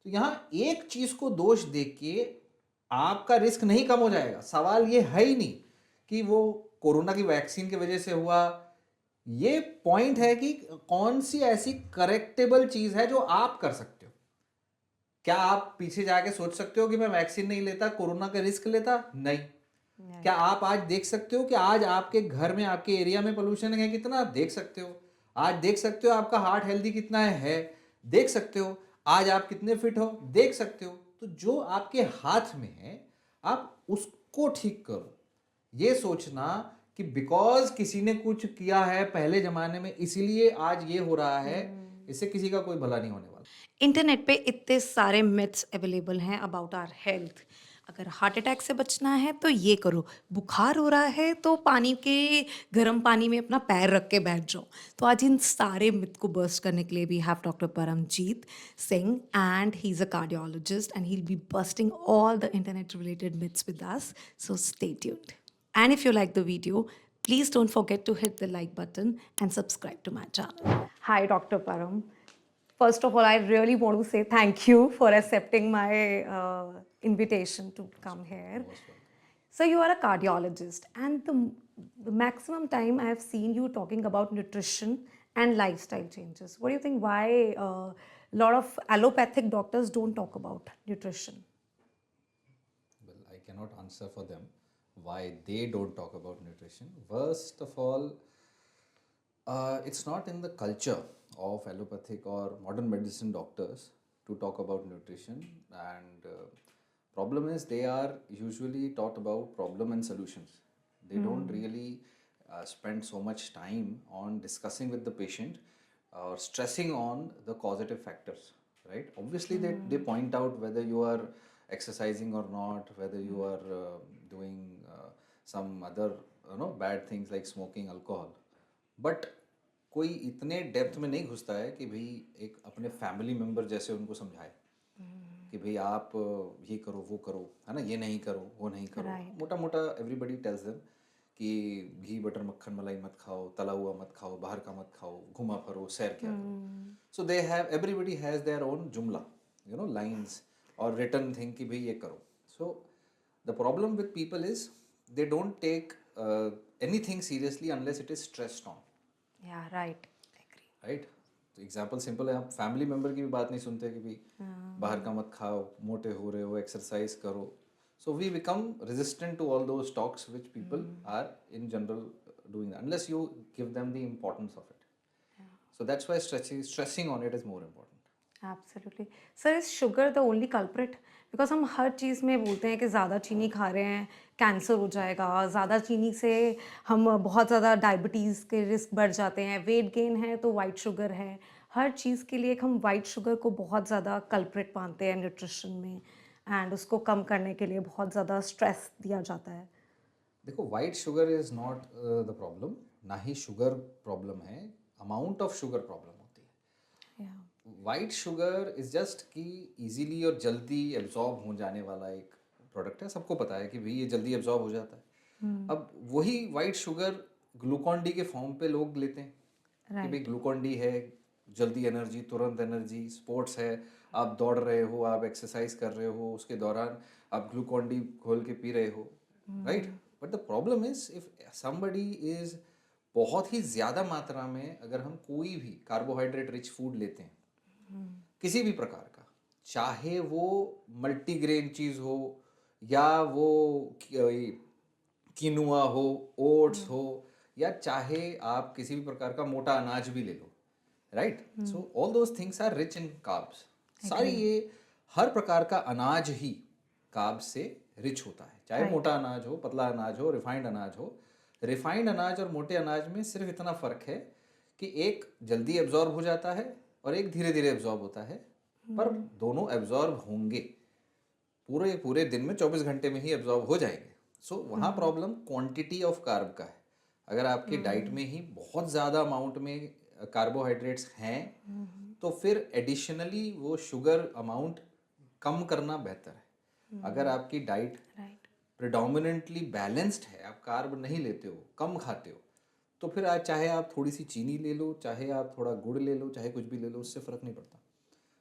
तो यहाँ एक चीज को दोष देके के आपका रिस्क नहीं कम हो जाएगा। सवाल ये है ही नहीं कि वो कोरोना की वैक्सीन की वजह से हुआ। ये पॉइंट है कि कौन सी ऐसी करेक्टेबल चीज है जो आप कर सकते हो। क्या आप पीछे जाके सोच सकते हो कि मैं वैक्सीन नहीं लेता, कोरोना का रिस्क लेता? नहीं। क्या राइट। आप आज देख सकते हो कि आज आपके घर में, आपके एरिया में पोल्यूशन है कितना? देख सकते हो। आज देख सकते हो आपका हार्ट हेल्दी कितना है? देख सकते हो। आज आप कितने फिट हो? देख सकते हो। तो जो आपके हाथ में है, आप उसको ठीक करो। ये सोचना कि बिकॉज किसी ने कुछ किया है पहले जमाने में इसीलिए आज ये हो रहा है, इससे किसी का कोई भला नहीं होने वाला। इंटरनेट पे इतने सारे मिथ्स अवेलेबल हैं अबाउट आवर हेल्थ। अगर हार्ट अटैक से बचना है तो ये करो, बुखार हो रहा है तो पानी के गर्म पानी में अपना पैर रख के बैठ जाओ। तो आज इन सारे मिथ को बर्स्ट करने के लिए we have doctor Paramjit Singh and he is a cardiologist and he will be busting all the internet related myths with us, so stay tuned. And if you like the video, please don't forget to hit the like button and subscribe to my channel. Hi, Dr. Param. First of all, I really want to say thank you for accepting my invitation to come here. Most welcome. So, you are a cardiologist, and the maximum time I have seen you talking about nutrition and lifestyle changes. What do you think? Why a lot of allopathic doctors don't talk about nutrition? Well, I cannot answer for them why they don't talk about nutrition. First of all, it's not in the culture of allopathic or modern medicine doctors to talk about nutrition, and problem is they are usually taught about problem and solutions. They don't really spend so much time on discussing with the patient or stressing on the causative factors, right? Obviously they point out whether you are exercising or not, whether you are doing some other bad things like smoking alcohol, but कोई इतने depth में नहीं घुसता है कि भाई एक अपने फैमिली मेम्बर जैसे उनको समझाए कि भाई आप ये करो वो करो, है ना, ये नहीं करो वो नहीं करो। Right. मोटा मोटा एवरीबडी टेल्स देम कि घी बटर मक्खन मलाई मत खाओ, तला हुआ मत खाओ, बाहर का मत खाओ, घुमा फिरो, सैर किया करो। So they have, everybody has their own जुमला, लाइन्स और रिटर्न थिंग कि भाई ये करो। So the problem with people is they don't take anything seriously unless it is stressed on, Yeah, right. I agree. Right? तो example simple है, आप family member की भी बात नहीं सुनते कि भाई बाहर का मत खाओ, मोटे हो रहे हो, एक्सरसाइज करो। So we become resistant to all those talks which people are in general doing that unless you give them the importance of it. So that's why stressing on it is more important. Absolutely. Sir, is sugar the only culprit? Because हम हर चीज़ में बोलते हैं कि ज़्यादा चीनी खा रहे हैं कैंसर हो जाएगा, ज़्यादा चीनी से हम बहुत ज़्यादा डायबिटीज़ के रिस्क बढ़ जाते हैं, वेट गेन है तो वाइट शुगर है। हर चीज़ के लिए हम वाइट शुगर को बहुत ज़्यादा कल्प्रिट मानते हैं न्यूट्रिशन में, एंड उसको कम करने के लिए बहुत ज़्यादा स्ट्रेस दिया जाता है। देखो, white sugar is not the problem, ना ही शुगर प्रॉब्लम है, अमाउंट ऑफ शुगर प्रॉब्लम होती है। या वाइट शुगर इज जस्ट कि इजीली और जल्दी एब्जॉर्ब हो जाने वाला एक प्रोडक्ट है। सबको पता है कि भाई ये जल्दी एब्जॉर्ब हो जाता है। अब वही वाइट शुगर ग्लूकॉन डी के फॉर्म पे लोग लेते हैं कि भाई राइट। ग्लूकॉन डी है, जल्दी एनर्जी, तुरंत एनर्जी, स्पोर्ट्स है, आप दौड़ रहे हो, आप एक्सरसाइज कर रहे हो, उसके दौरान आप ग्लूकॉन डी घोल के पी रहे हो, right? But the problem is if somebody is बहुत ही ज़्यादा मात्रा में अगर हम कोई भी कार्बोहाइड्रेट रिच फूड लेते हैं किसी भी प्रकार का, चाहे वो मल्टीग्रेन चीज़ हो या वो किनुआ हो, ओट्स हो, या चाहे आप किसी भी प्रकार का मोटा अनाज भी ले लो, right? So all those things are rich in carbs. सारी ये हर प्रकार का अनाज ही कार्ब से रिच होता है, चाहे राइट। मोटा अनाज हो, पतला अनाज हो, रिफाइंड अनाज हो। रिफाइंड अनाज और मोटे अनाज में सिर्फ इतना फ़र्क है कि एक जल्दी एब्जॉर्ब हो जाता है और एक धीरे धीरे एब्जॉर्ब होता है, पर दोनों एब्जॉर्ब होंगे, पूरे पूरे दिन में 24 घंटे में ही एब्जॉर्ब हो जाएंगे। सो वहाँ प्रॉब्लम क्वांटिटी ऑफ कार्ब का है। अगर आपकी डाइट में ही बहुत ज़्यादा अमाउंट में कार्बोहाइड्रेट्स हैं तो फिर एडिशनली वो शुगर अमाउंट कम करना बेहतर है। अगर आपकी डाइट राइट। प्रिडोमिनेंटली बैलेंस्ड है, आप कार्ब नहीं लेते हो, कम खाते हो, तो फिर आज चाहे आप थोड़ी सी चीनी ले लो, चाहे आप थोड़ा गुड़ ले लो, चाहे कुछ भी ले लो, उससे फ़र्क नहीं पड़ता।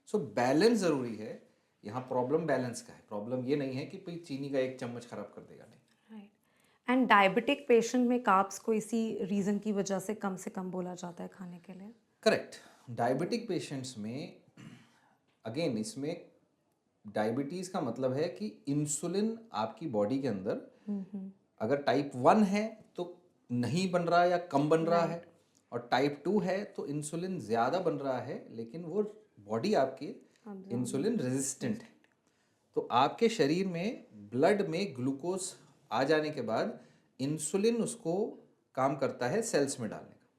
सो बैलेंस ज़रूरी है यहाँ प्रॉब्लम बैलेंस का है, प्रॉब्लम ये नहीं है कि भाई चीनी का 1 चम्मच खराब कर देगा, नहीं। राइट। एंड डायबिटिक पेशेंट में कार्ब्स को इसी रीज़न की वजह से कम बोला जाता है खाने के लिए। करेक्ट। डायबिटिक पेशेंट्स में अगेन इसमें डायबिटीज़ का मतलब है कि इंसुलिन आपकी बॉडी के अंदर अगर टाइप 1 है तो नहीं बन रहा या कम बन रहा है, और टाइप 2 है तो इंसुलिन ज़्यादा बन रहा है लेकिन वो बॉडी आपकी इंसुलिन रेजिस्टेंट है। तो आपके शरीर में ब्लड में ग्लूकोज आ जाने के बाद इंसुलिन उसको काम करता है सेल्स में डालने का।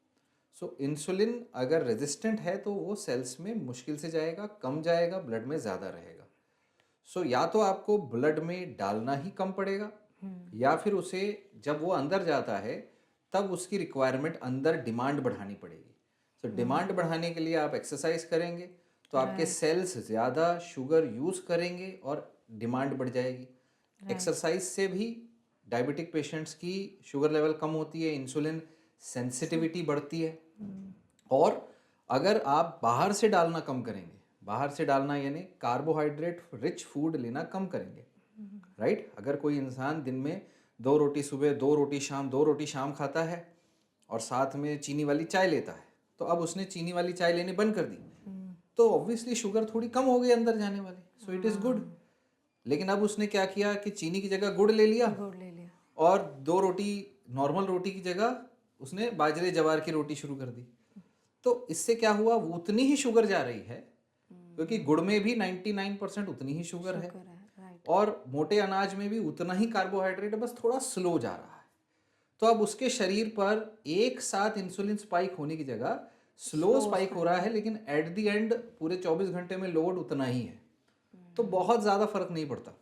सो इंसुलिन अगर रेजिस्टेंट है तो वो सेल्स में मुश्किल से जाएगा, कम जाएगा, ब्लड में ज़्यादा रहेगा। सो या तो आपको ब्लड में डालना ही कम पड़ेगा, या फिर उसे जब वो अंदर जाता है तब उसकी रिक्वायरमेंट अंदर डिमांड बढ़ानी पड़ेगी। सो डिमांड बढ़ाने के लिए आप एक्सरसाइज करेंगे तो आपके सेल्स ज़्यादा शुगर यूज़ करेंगे और डिमांड बढ़ जाएगी। एक्सरसाइज से भी डायबिटिक पेशेंट्स की शुगर लेवल कम होती है, इंसुलिन सेंसिटिविटी बढ़ती है। और अगर आप बाहर से डालना कम करेंगे, बाहर से डालना यानी कार्बोहाइड्रेट रिच फूड लेना कम करेंगे, राइट। अगर कोई इंसान दिन में 2 रोटी सुबह, 2 रोटी शाम, 2 रोटी शाम खाता है और साथ में चीनी वाली चाय लेता है, तो अब उसने चीनी वाली चाय लेनी बंद कर दी तो ऑब्वियसली शुगर थोड़ी कम हो गई अंदर जाने वाली, सो इट इज़ गुड। लेकिन अब उसने क्या किया कि चीनी की जगह गुड़ ले लिया और 2 रोटी नॉर्मल रोटी की जगह उसने बाजरे जवार की रोटी शुरू कर दी। तो इससे क्या हुआ, वो उतनी ही शुगर जा रही है क्योंकि गुड़ में भी 99% उतनी ही शुगर है और मोटे अनाज में भी उतना ही कार्बोहाइड्रेट है, बस थोड़ा स्लो जा रहा है। तो अब उसके शरीर पर एक साथ इंसुलिन स्पाइक होने की जगह स्लो स्पाइक हो रहा है, लेकिन एट द एंड पूरे 24 घंटे में लोड उतना ही है, तो बहुत ज़्यादा फर्क नहीं पड़ता।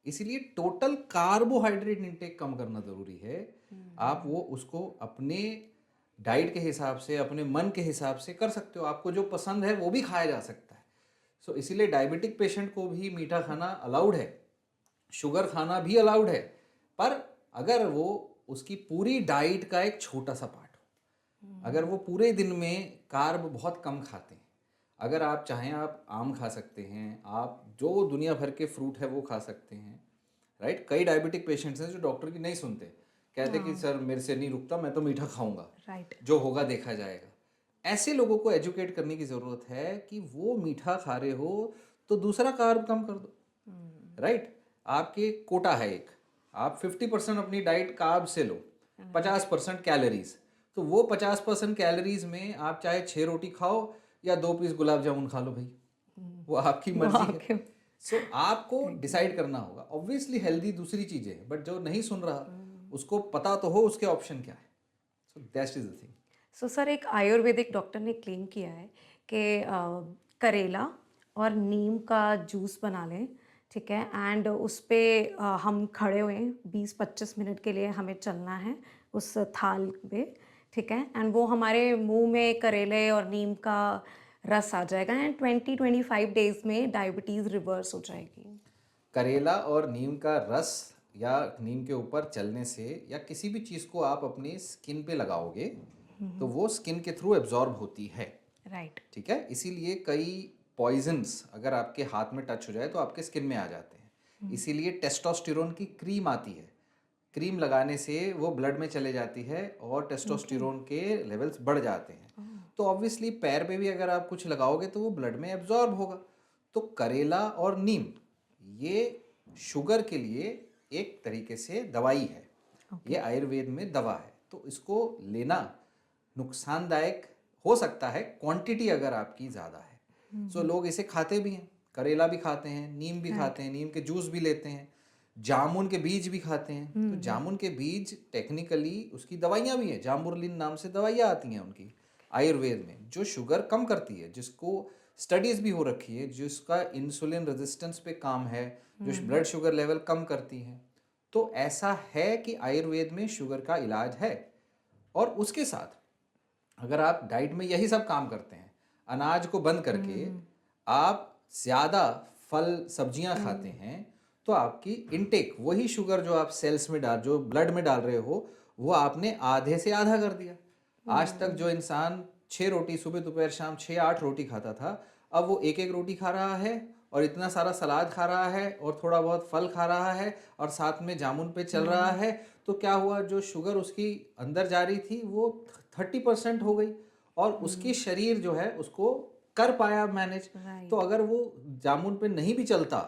इसीलिए टोटल कार्बोहाइड्रेट इंटेक कम करना ज़रूरी है। आप वो उसको अपने डाइट के हिसाब से, अपने मन के हिसाब से कर सकते हो, आपको जो पसंद है वो भी खाया जा सकता है। सो इसीलिए डायबिटिक पेशेंट को भी मीठा खाना अलाउड है, शुगर खाना भी अलाउड है, पर अगर वो उसकी पूरी डाइट का एक छोटा सा पार्ट हो। अगर वो पूरे दिन में कार्ब बहुत कम खाते हैं, अगर आप चाहें आप आम खा सकते हैं, आप जो दुनिया भर के फ्रूट है वो खा सकते हैं, राइट। कई डायबिटिक पेशेंट्स हैं जो डॉक्टर की नहीं सुनते, कहते कि सर मेरे से नहीं रुकता, मैं तो मीठा खाऊंगा, जो होगा देखा जाएगा। ऐसे लोगों को एजुकेट करने की ज़रूरत है कि वो मीठा खा रहे हो तो दूसरा कार्ब कम कर दो, राइट। आपके कोटा है एक, आप 50% अपनी डाइट कार्ब से लो, 50% कैलोरीज, तो वो 50% कैलोरीज में आप चाहे 6 रोटी खाओ या 2 पीस गुलाब जामुन खा लो भाई, वो आपकी मर्जी है। सो आपको डिसाइड करना होगा। ऑब्वियसली हेल्दी दूसरी चीज़ है, बट जो नहीं सुन रहा उसको पता तो हो उसके ऑप्शन क्या है। So that is the thing. So sir, एक आयुर्वेदिक डॉक्टर ने क्लेम किया है कि करेला और नीम का जूस बना लें, ठीक है, एंड उस पे हम खड़े हुए 20-25 मिनट के लिए हमें चलना है उस थाल पे, ठीक है, एंड वो हमारे मुंह में करेले और नीम का रस आ जाएगा एंड 20-25 डेज में डायबिटीज़ रिवर्स हो जाएगी। करेला और नीम का रस या नीम के ऊपर चलने से या किसी भी चीज़ को आप अपनी स्किन पे लगाओगे तो वो स्किन के थ्रू एब्जॉर्ब होती है, राइट। ठीक है। इसीलिए कई पॉइजन्स अगर आपके हाथ में टच हो जाए तो आपके स्किन में आ जाते हैं। इसीलिए टेस्टोस्टेरोन की क्रीम आती है, क्रीम लगाने से वो ब्लड में चले जाती है और टेस्टोस्टेरोन के लेवल्स बढ़ जाते हैं। तो ऑब्वियसली पैर पे भी अगर आप कुछ लगाओगे तो वो ब्लड में एब्जॉर्ब होगा। तो करेला और नीम ये शुगर के लिए एक तरीके से दवाई है, ये आयुर्वेद में दवा है, तो इसको लेना नुकसानदायक हो सकता है क्वांटिटी अगर आपकी ज़्यादा है। सो लोग इसे खाते भी हैं, करेला भी खाते हैं, नीम भी खाते हैं, नीम के जूस भी लेते हैं, जामुन के बीज भी खाते हैं। तो जामुन के बीज टेक्निकली उसकी दवाइयाँ भी हैं, जामुरलिन नाम से दवाइयाँ आती हैं उनकी आयुर्वेद में, जो शुगर कम करती है, जिसको स्टडीज़ भी हो रखी है, जिसका इंसुलिन रेजिस्टेंस पे काम है, जो ब्लड शुगर लेवल कम करती हैं। तो ऐसा है कि आयुर्वेद में शुगर का इलाज है। और उसके साथ अगर आप डाइट में यही सब काम करते हैं, अनाज को बंद करके आप ज़्यादा फल सब्जियां खाते हैं, तो आपकी इनटेक वही शुगर जो आप सेल्स में डाल, जो ब्लड में डाल रहे हो, वो आपने आधे से आधा कर दिया। आज तक जो इंसान 6 रोटी सुबह दोपहर शाम 6-8 रोटी खाता था, अब वो 1-1 रोटी खा रहा है और इतना सारा सलाद खा रहा है और थोड़ा बहुत फल खा रहा है और साथ में जामुन पे चल रहा है, तो क्या हुआ, जो शुगर उसकी अंदर जा रही थी वो 30% हो गई और उसकी शरीर जो है उसको कर पाया मैनेज। राइट। तो अगर वो जामुन पे नहीं भी चलता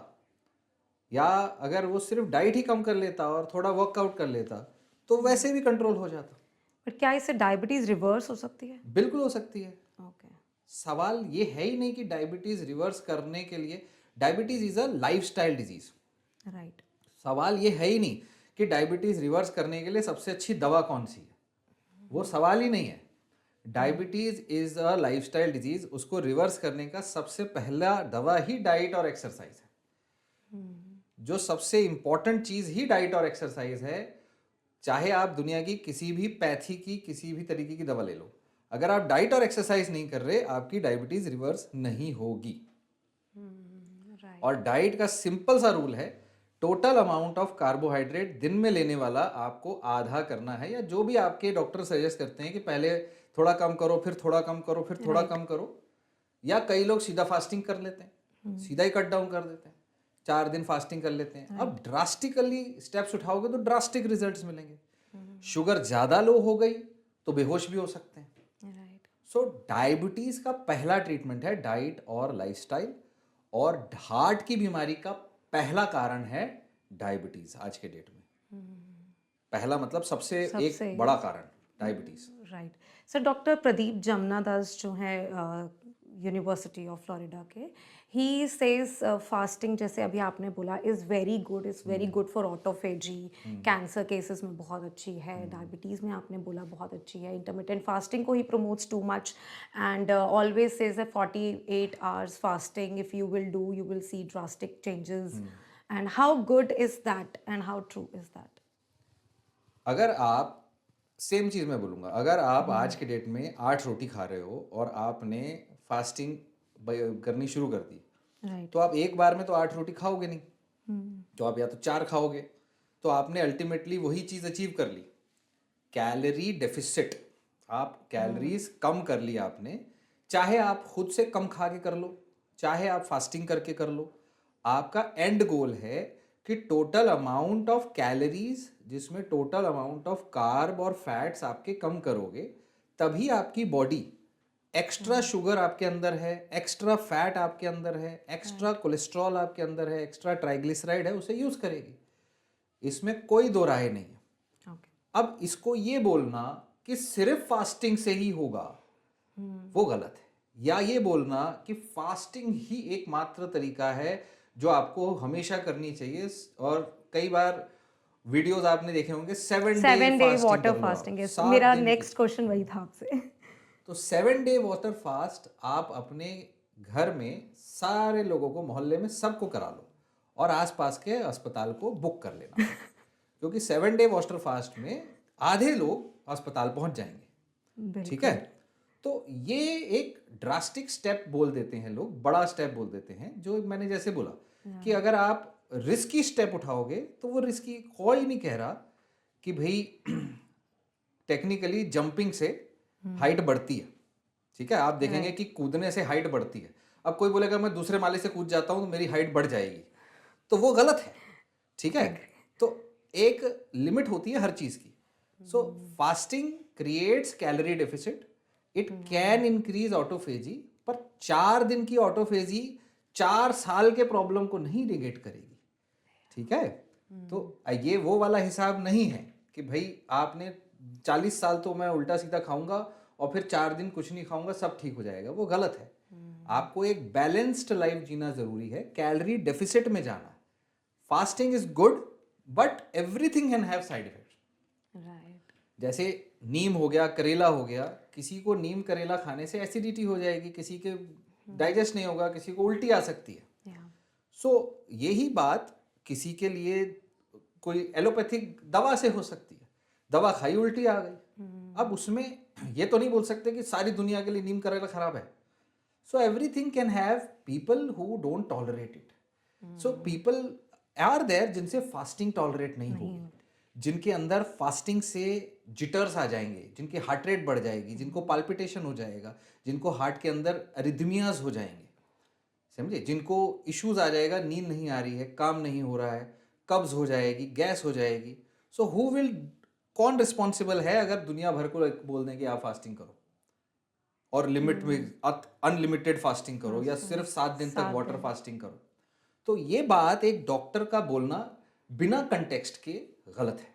या अगर वो सिर्फ डाइट ही कम कर लेता और थोड़ा वर्कआउट कर लेता तो वैसे भी कंट्रोल हो जाता। बट क्या इससे डायबिटीज रिवर्स हो सकती है? बिल्कुल हो सकती है। ओके। सवाल ये है ही नहीं कि डायबिटीज रिवर्स करने के लिए, diabetes is a lifestyle disease. Right. सवाल ये है ही नहीं कि डायबिटीज रिवर्स करने के लिए सबसे अच्छी दवा कौन सी है, वो सवाल ही नहीं है। Diabetes is a lifestyle disease, उसको रिवर्स करने का सबसे पहला दवा ही डाइट और एक्सरसाइज है। जो सबसे इंपॉर्टेंट चीज ही डाइट और एक्सरसाइज है। चाहे आप दुनिया की किसी भी पैथी की किसी भी तरीके की दवा ले लो, अगर आप डाइट और एक्सरसाइज नहीं कर रहे आपकी डायबिटीज रिवर्स नहीं होगी। राइट। और डाइट का सिंपल सा रूल है, टोटल अमाउंट ऑफ कार्बोहाइड्रेट दिन में लेने वाला आपको आधा करना है, या जो भी आपके डॉक्टर सजेस्ट करते हैं कि पहले थोड़ा कम करो फिर थोड़ा कम करो फिर थोड़ा कम करो, या कई लोग सीधा फास्टिंग कर लेते हैं, सीधा ही कट डाउन कर देते हैं, 4 दिन फास्टिंग कर लेते हैं। अब ड्रास्टिकली स्टेप्स उठाओगे तो ड्रास्टिक रिजल्ट्स मिलेंगे। शुगर ज्यादा लो हो गई तो बेहोश भी हो सकते हैं। राइट। सो डायबिटीज का पहला ट्रीटमेंट है डाइट और लाइफस्टाइल, और हार्ट की बीमारी का पहला कारण है डायबिटीज आज के डेट में। पहला मतलब सबसे सबसे एक बड़ा कारण diabetes. Right. Sir doctor Pradeep Jamnadas जो है यूनिवर्सिटी ऑफ फ्लोरिडा के, ही सेज फास्टिंग, जैसे अभी आपने बोला, is very good for autophagy, cancer cases में बहुत अच्छी है, डायबिटीज़ में आपने बोला बहुत अच्छी है, इंटरमिटेंट फास्टिंग को ही promotes too much and always says 48 hours fasting if you will do you will see drastic changes, and how good is that and how true is that? अगर आप, सेम चीज मैं बोलूंगा, अगर आप आज के डेट में 8 रोटी खा रहे हो और आपने फास्टिंग करनी शुरू कर दी, राइट। तो आप एक बार में तो 8 रोटी खाओगे नहीं, तो आप या तो 4 खाओगे, तो आपने अल्टीमेटली वही चीज अचीव कर ली, कैलोरी डेफिसिट। आप कैलोरीज कम कर ली आपने, चाहे आप खुद से कम खा के कर लो, चाहे आप फास्टिंग करके कर लो। आपका एंड गोल है कि टोटल अमाउंट ऑफ कैलोरीज, जिसमें टोटल अमाउंट ऑफ कार्ब और फैट्स आपके कम करोगे, तभी आपकी बॉडी एक्स्ट्रा शुगर आपके अंदर है, एक्स्ट्रा फैट आपके अंदर है, एक्स्ट्रा कोलेस्ट्रॉल आपके अंदर है, एक्स्ट्रा ट्राइग्लिसराइड है, उसे यूज करेगी। इसमें कोई दो राय नहीं है। ओके। अब इसको ये बोलना कि सिर्फ फास्टिंग से ही होगा, वो गलत है। या ये बोलना कि फास्टिंग ही एकमात्र तरीका है जो आपको हमेशा करनी चाहिए, और कई बार वीडियोस आपने देखे होंगे 7 7 डे फास्टिंग वाटर कर लो आप, फास्टिंग है 7 मेरा दिन की। नेक्स्ट क्वेश्चन वही था आपसे। तो 7 डे वाटर फास्ट आप अपने घर में सारे लोगों को, मोहल्ले में सबको करा लो और आसपास के अस्पताल को बुक कर लेना, क्योंकि 7 डे वाटर फास्ट में आधे लोग अस्पताल पहुंच जाएंगे। ठीक है, तो ये एक ड्रास्टिक स्टेप बोल देते हैं लोग, बड़ा स्टेप बोल देते हैं, जो मैंने जैसे बोला कि अगर आप रिस्की स्टेप उठाओगे तो वो रिस्की, कोई नहीं कह रहा कि भाई टेक्निकली जंपिंग से हाइट बढ़ती है। ठीक है, आप देखेंगे कि कूदने से हाइट बढ़ती है। अब कोई बोलेगा मैं दूसरे माले से कूद जाता हूं तो मेरी हाइट बढ़ जाएगी, तो वो गलत है। ठीक है, तो एक लिमिट होती है हर चीज की। सो fasting creates calorie deficit, it can increase autophagy, पर 4 दिन की ऑटोफेजी 4 साल के प्रॉब्लम को नहीं निगेट करेगी। ठीक है, तो ये वो वाला हिसाब नहीं है कि भाई आपने 40 साल तो मैं उल्टा सीधा खाऊंगा और फिर 4 दिन कुछ नहीं खाऊंगा सब ठीक हो जाएगा, वो गलत है। आपको एक बैलेंस्ड लाइफ जीना जरूरी है, कैलोरी डेफिसिट में जाना। Fasting is good but everything can have side effects. Right. जैसे नीम हो गया, करेला हो गया, किसी को नीम करेला खाने से एसिडिटी हो जाएगी, किसी के डाइजेस्ट नहीं होगा, किसी को उल्टी आ सकती है। सो यही बात किसी के लिए कोई एलोपैथिक दवा से हो सकती है, दवा खाई उल्टी आ गई। अब उसमें ये तो नहीं बोल सकते कि सारी दुनिया के लिए नीम करेला खराब है। So everything can have people who don't tolerate it. So people are there जिनसे फास्टिंग टॉलरेट नहीं होगी, जिनके अंदर फास्टिंग से जिटर्स आ जाएंगे, जिनकी हार्ट रेट बढ़ जाएगी, जिनको पाल्पिटेशन हो जाएगा, जिनको हार्ट के अंदर अरिथमियाज हो जाएंगे। समझे, जिनको इश्यूज आ जाएगा, नींद नहीं आ रही है, काम नहीं हो रहा है, कब्ज हो जाएगी, गैस हो जाएगी, सो हु विल, कौन रिस्पॉन्सिबल है अगर दुनिया भर को बोल दें कि आप फास्टिंग करो और लिमिट में अनलिमिटेड फास्टिंग करो या सिर्फ 7 दिन तक 7 वाटर दिन। फास्टिंग करो? तो ये बात एक डॉक्टर का बोलना बिना कंटेक्स्ट के गलत है,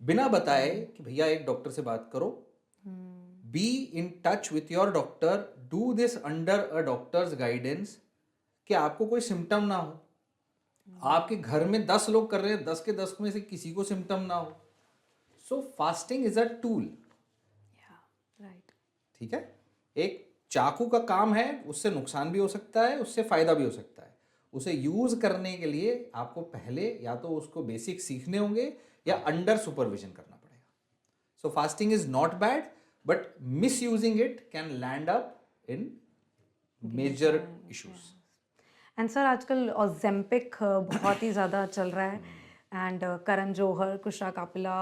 बिना बताए कि भैया एक डॉक्टर से बात करो, be in touch with your doctor, do this under a doctor's guidance, कि आपको कोई सिम्टम ना हो, आपके घर में 10 लोग कर रहे हैं, 10 के 10 में से किसी को सिम्टम ना हो। सो fasting is a tool, right. ठीक है, एक चाकू का काम है, उससे नुकसान भी हो सकता है, उससे फायदा भी हो सकता है। उसे यूज करने के लिए आपको पहले या तो उसको बेसिक सीखने होंगे या अंडर सुपरविजन करना पड़ेगा। So fasting is not bad, but misusing it can land up in major issues. And sir आजकल ओजेम्पिक बहुत ही ज़्यादा चल रहा है, एंड करण जौहर, कुशा कापिला,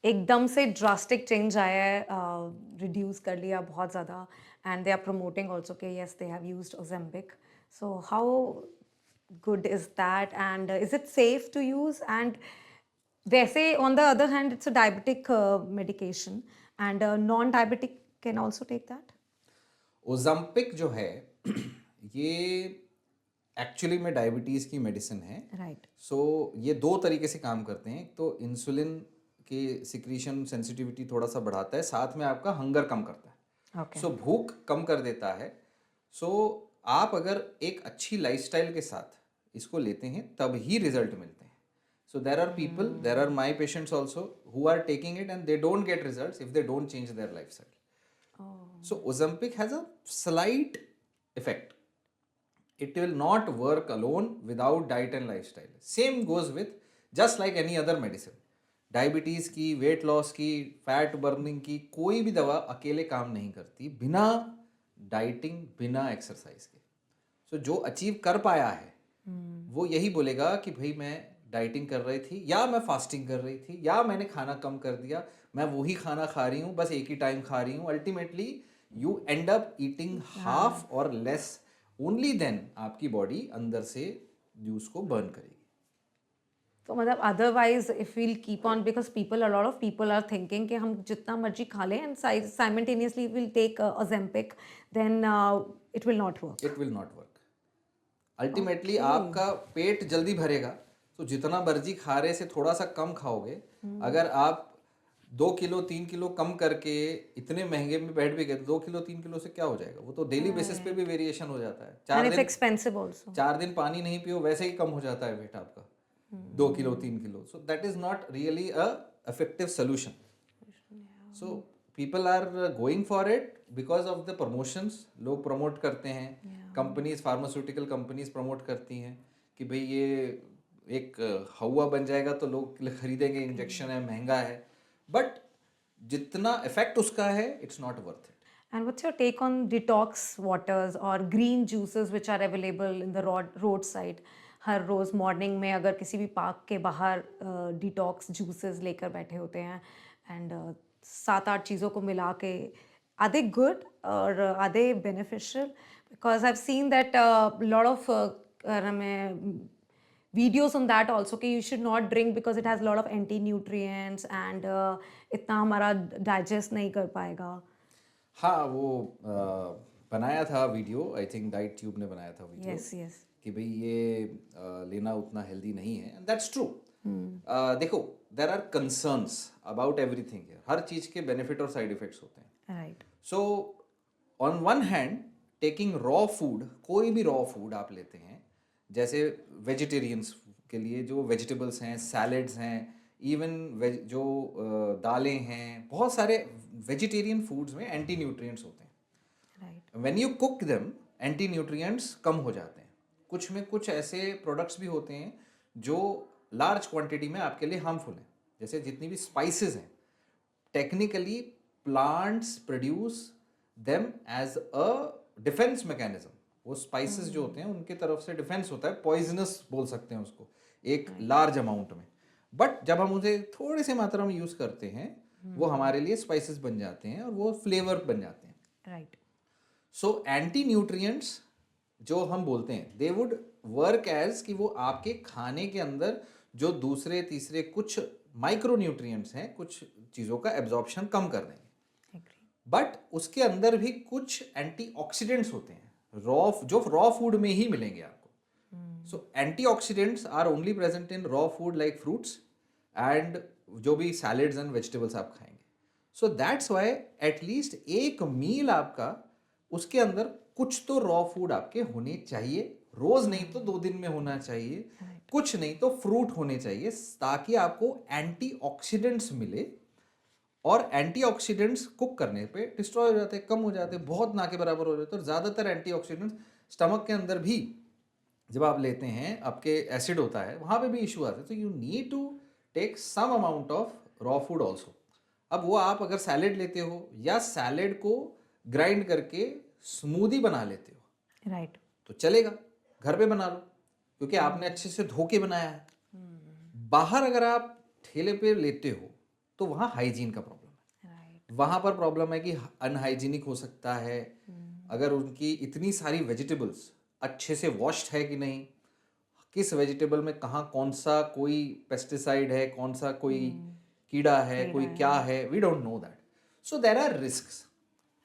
एकदम से ड्रास्टिक चेंज आया है, रिड्यूस कर लिया बहुत ज़्यादा, and they are promoting also कि yes they have used Ozempic. So how good is that, and is it safe to use? And वैसे on the other hand it's a diabetic medication, and non diabetic can also take that? Ozempic जो है ये actually में diabetes की medicine है। Right. सो ये दो तरीके से काम करते हैं। एक तो इंसुलिन के सिक्रीशन सेंसिटिविटी थोड़ा सा बढ़ाता है, साथ में आपका हंगर कम करता है। ओके। सो भूख कम कर देता है। सो आप अगर एक अच्छी लाइफस्टाइल के साथ इसको लेते हैं तब ही रिजल्ट मिलते हैं। So there are people, there are my patients also who are taking it and they don't get result if they don't change their lifestyle. So Ozempic has a slight effect. It will not work alone without diet and lifestyle. Same goes with just like any other medicine. Diabetes की, weight loss की, fat burning की कोई भी दवा अकेले काम नहीं करती बिना डाइटिंग, बिना एक्सरसाइज के। सो जो अचीव कर पाया है वो यही बोलेगा कि भाई मैं डाइटिंग कर रही थी या मैं फास्टिंग कर रही थी या मैंने खाना कम कर दिया, मैं वही खाना खा रही हूँ, बस एक ही टाइम खा रही हूँ। Ultimately you end up eating half और लेस, ओनली देन आपकी बॉडी अंदर से जूस को बर्न करेगी। तो मतलब otherwise if we'll keep on, because people, a lot of people are thinking कि हम जितना मर्जी खा लें and simultaneously will take Ozempic, then it will not work. It will not work. Ultimately Okay. आपका पेट जल्दी भरेगा, तो जितना मर्जी खा रहे से थोड़ा सा कम खाओगे। अगर आप 2 किलो 3 किलो कम करके इतने महंगे में बैठ भी गए, 2 किलो 3 किलो से क्या हो जाएगा? वो तो डेली बेसिस पे भी वेरिएशन हो जाता है। And it's expensive also. 4 दिन पानी नहीं पियो वैसे ही कम हो जाता है वेट आपका, 2 kilo 3 kilo. So that is not really a effective solution. So people are going for it because of the promotions. लोग प्रमोट करते हैं, कंपनीज, फार्मास्यूटिकल कंपनीज प्रमोट करती हैं कि भाई ये एक हवा बन जाएगा तो लोग खरीदेंगे, इंजेक्शन है, महंगा है, बट जितना इफेक्ट उसका है it's not worth it. And what's your take on detox waters or green juices which are available in the roadside? हर रोज़ मॉर्निंग में अगर किसी भी पार्क के बाहर डिटॉक्स जूसेस लेकर बैठे होते हैं, एंड 7-8 चीज़ों को मिला के, आर दे गुड और are they beneficial? Because I have seen that lot of videos on that also कि you should not drink because it has a lot of anti nutrients and इतना हमारा digest नहीं कर पाएगा। हाँ, वो बनाया था video, I think diet tube ने बनाया था वीडियो, यस यस। कि भाई ये लेना उतना हेल्दी नहीं है, एंड दैट्स ट्रू। देखो, there are concerns about everything here. हर चीज़ के बेनिफिट और साइड इफेक्ट्स होते हैं। Right. So on one hand taking raw food, कोई भी रॉ फूड आप लेते हैं, जैसे वेजिटेरियंस के लिए जो वेजिटेबल्स हैं, सैलड्स हैं, इवन जो दालें हैं, बहुत सारे वेजिटेरियन फूड्स में एंटी न्यूट्रिएंट्स होते हैं। Right. When you cook them, anti nutrients कम हो जाते हैं। कुछ में कुछ ऐसे प्रोडक्ट्स भी होते हैं जो लार्ज क्वांटिटी में आपके लिए हार्मफुल हैं। जैसे जितनी भी स्पाइसेस हैं, technically plants produce them as a defence mechanism. वो स्पाइसेस जो होते हैं उनके तरफ से डिफेंस होता है, पॉइजनस बोल सकते हैं उसको, एक लार्ज अमाउंट में। बट जब हम उसे थोड़ी सी मात्रा में यूज़ करते हैं, वो हमारे लिए स्पाइसेस बन जाते हैं और वो फ्लेवर बन जाते हैं। राइट। सो एंटी न्यूट्रिएंट्स जो हम बोलते हैं, दे वुड वर्क एज कि वो आपके खाने के अंदर जो दूसरे तीसरे कुछ माइक्रो न्यूट्रिएंट्स हैं, कुछ चीज़ों का एब्जॉर्प्शन कम कर देंगे। एग्री। बट उसके अंदर भी कुछ एंटीऑक्सीडेंट्स होते हैं जो रॉ फूड में ही मिलेंगे आपको। So antioxidants are only present in raw food like fruits and जो भी सैलेड्स एंड वेजिटेबल्स आप खाएंगे। सो दैट्स वाई एटलीस्ट एक मील आपका उसके अंदर कुछ तो रॉ फूड आपके होने चाहिए, रोज नहीं तो 2 दिन में होना चाहिए, कुछ नहीं तो फ्रूट होने चाहिए, ताकि आपको एंटीऑक्सीडेंट्स मिले। और एंटीऑक्सीडेंट्स कुक करने पे डिस्ट्रॉय हो जाते हैं, कम हो जाते हैं, बहुत ना के बराबर हो जाते हैं। और ज़्यादातर एंटीऑक्सीडेंट्स स्टमक के अंदर भी जब आप लेते हैं, आपके एसिड होता है, वहाँ पे भी इशू आते हैं। तो you need to take some amount of raw food also. अब वो आप अगर सैलेड लेते हो या सैलेड को ग्राइंड करके स्मूदी बना लेते हो राइट। तो चलेगा, घर पे बना लो, क्योंकि आपने अच्छे से धो के बनाया है। बाहर अगर आप ठेले पे लेते हो तो वहाँ हाइजीन का प्रॉब्लम है, राइट। वहाँ पर प्रॉब्लम है कि अनहाइजीनिक हो सकता है। अगर उनकी इतनी सारी वेजिटेबल्स अच्छे से वॉश्ड है कि नहीं, किस वेजिटेबल में कहाँ कौन सा कोई पेस्टिसाइड है, कौन सा कोई कीड़ा है, कोई क्या है, we don't know that. So there are risks.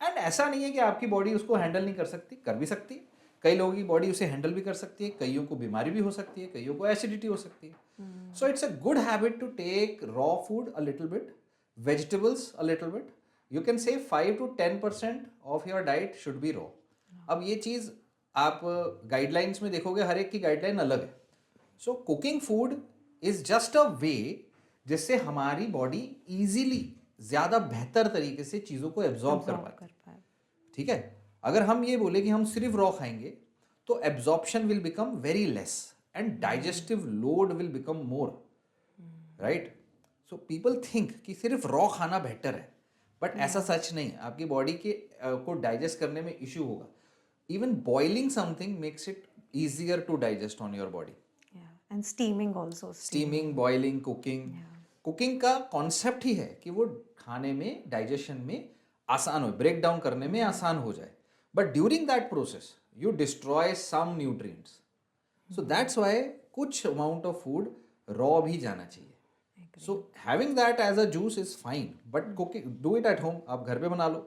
And ऐसा नहीं है कि आपकी बॉडी उसको हैंडल नहीं कर सकती, कर भी सकती है। कई लोगों की बॉडी उसे हैंडल भी कर सकती है, कईयों को बीमारी भी हो सकती है, कईयों को एसिडिटी हो सकती है। So it's a good habit to take raw food a little bit, vegetables a little bit. You can say 5 to 10% of your diet should be raw. अब ये चीज़ आप गाइडलाइंस में देखोगे, हर एक की गाइडलाइन अलग है। So cooking food is just a way जिससे हमारी बॉडी इजीली ज़्यादा बेहतर तरीके से चीज़ों को एब्जॉर्ब कर अब्सॉर्ब पाती कर है। पाए। ठीक है, अगर हम ये बोले कि हम सिर्फ रॉ खाएंगे तो absorption will become very less and digestive load will become more, right. So people think कि सिर्फ रॉ खाना बेटर है, बट ऐसा सच नहीं है। आपकी बॉडी के को डाइजेस्ट करने में इश्यू होगा। Even boiling something makes it easier to digest on your body. And steaming also. Steaming, boiling, cooking, cooking का कॉन्सेप्ट ही है कि वो खाने में, डाइजेशन में आसान हो, ब्रेक डाउन करने में आसान हो जाए। But during that process you destroy some nutrients. So that's why कुछ अमाउंट ऑफ फूड रॉ भी जाना चाहिए। So having that as a juice is fine, but cooking do it at home. आप घर पे बना लो,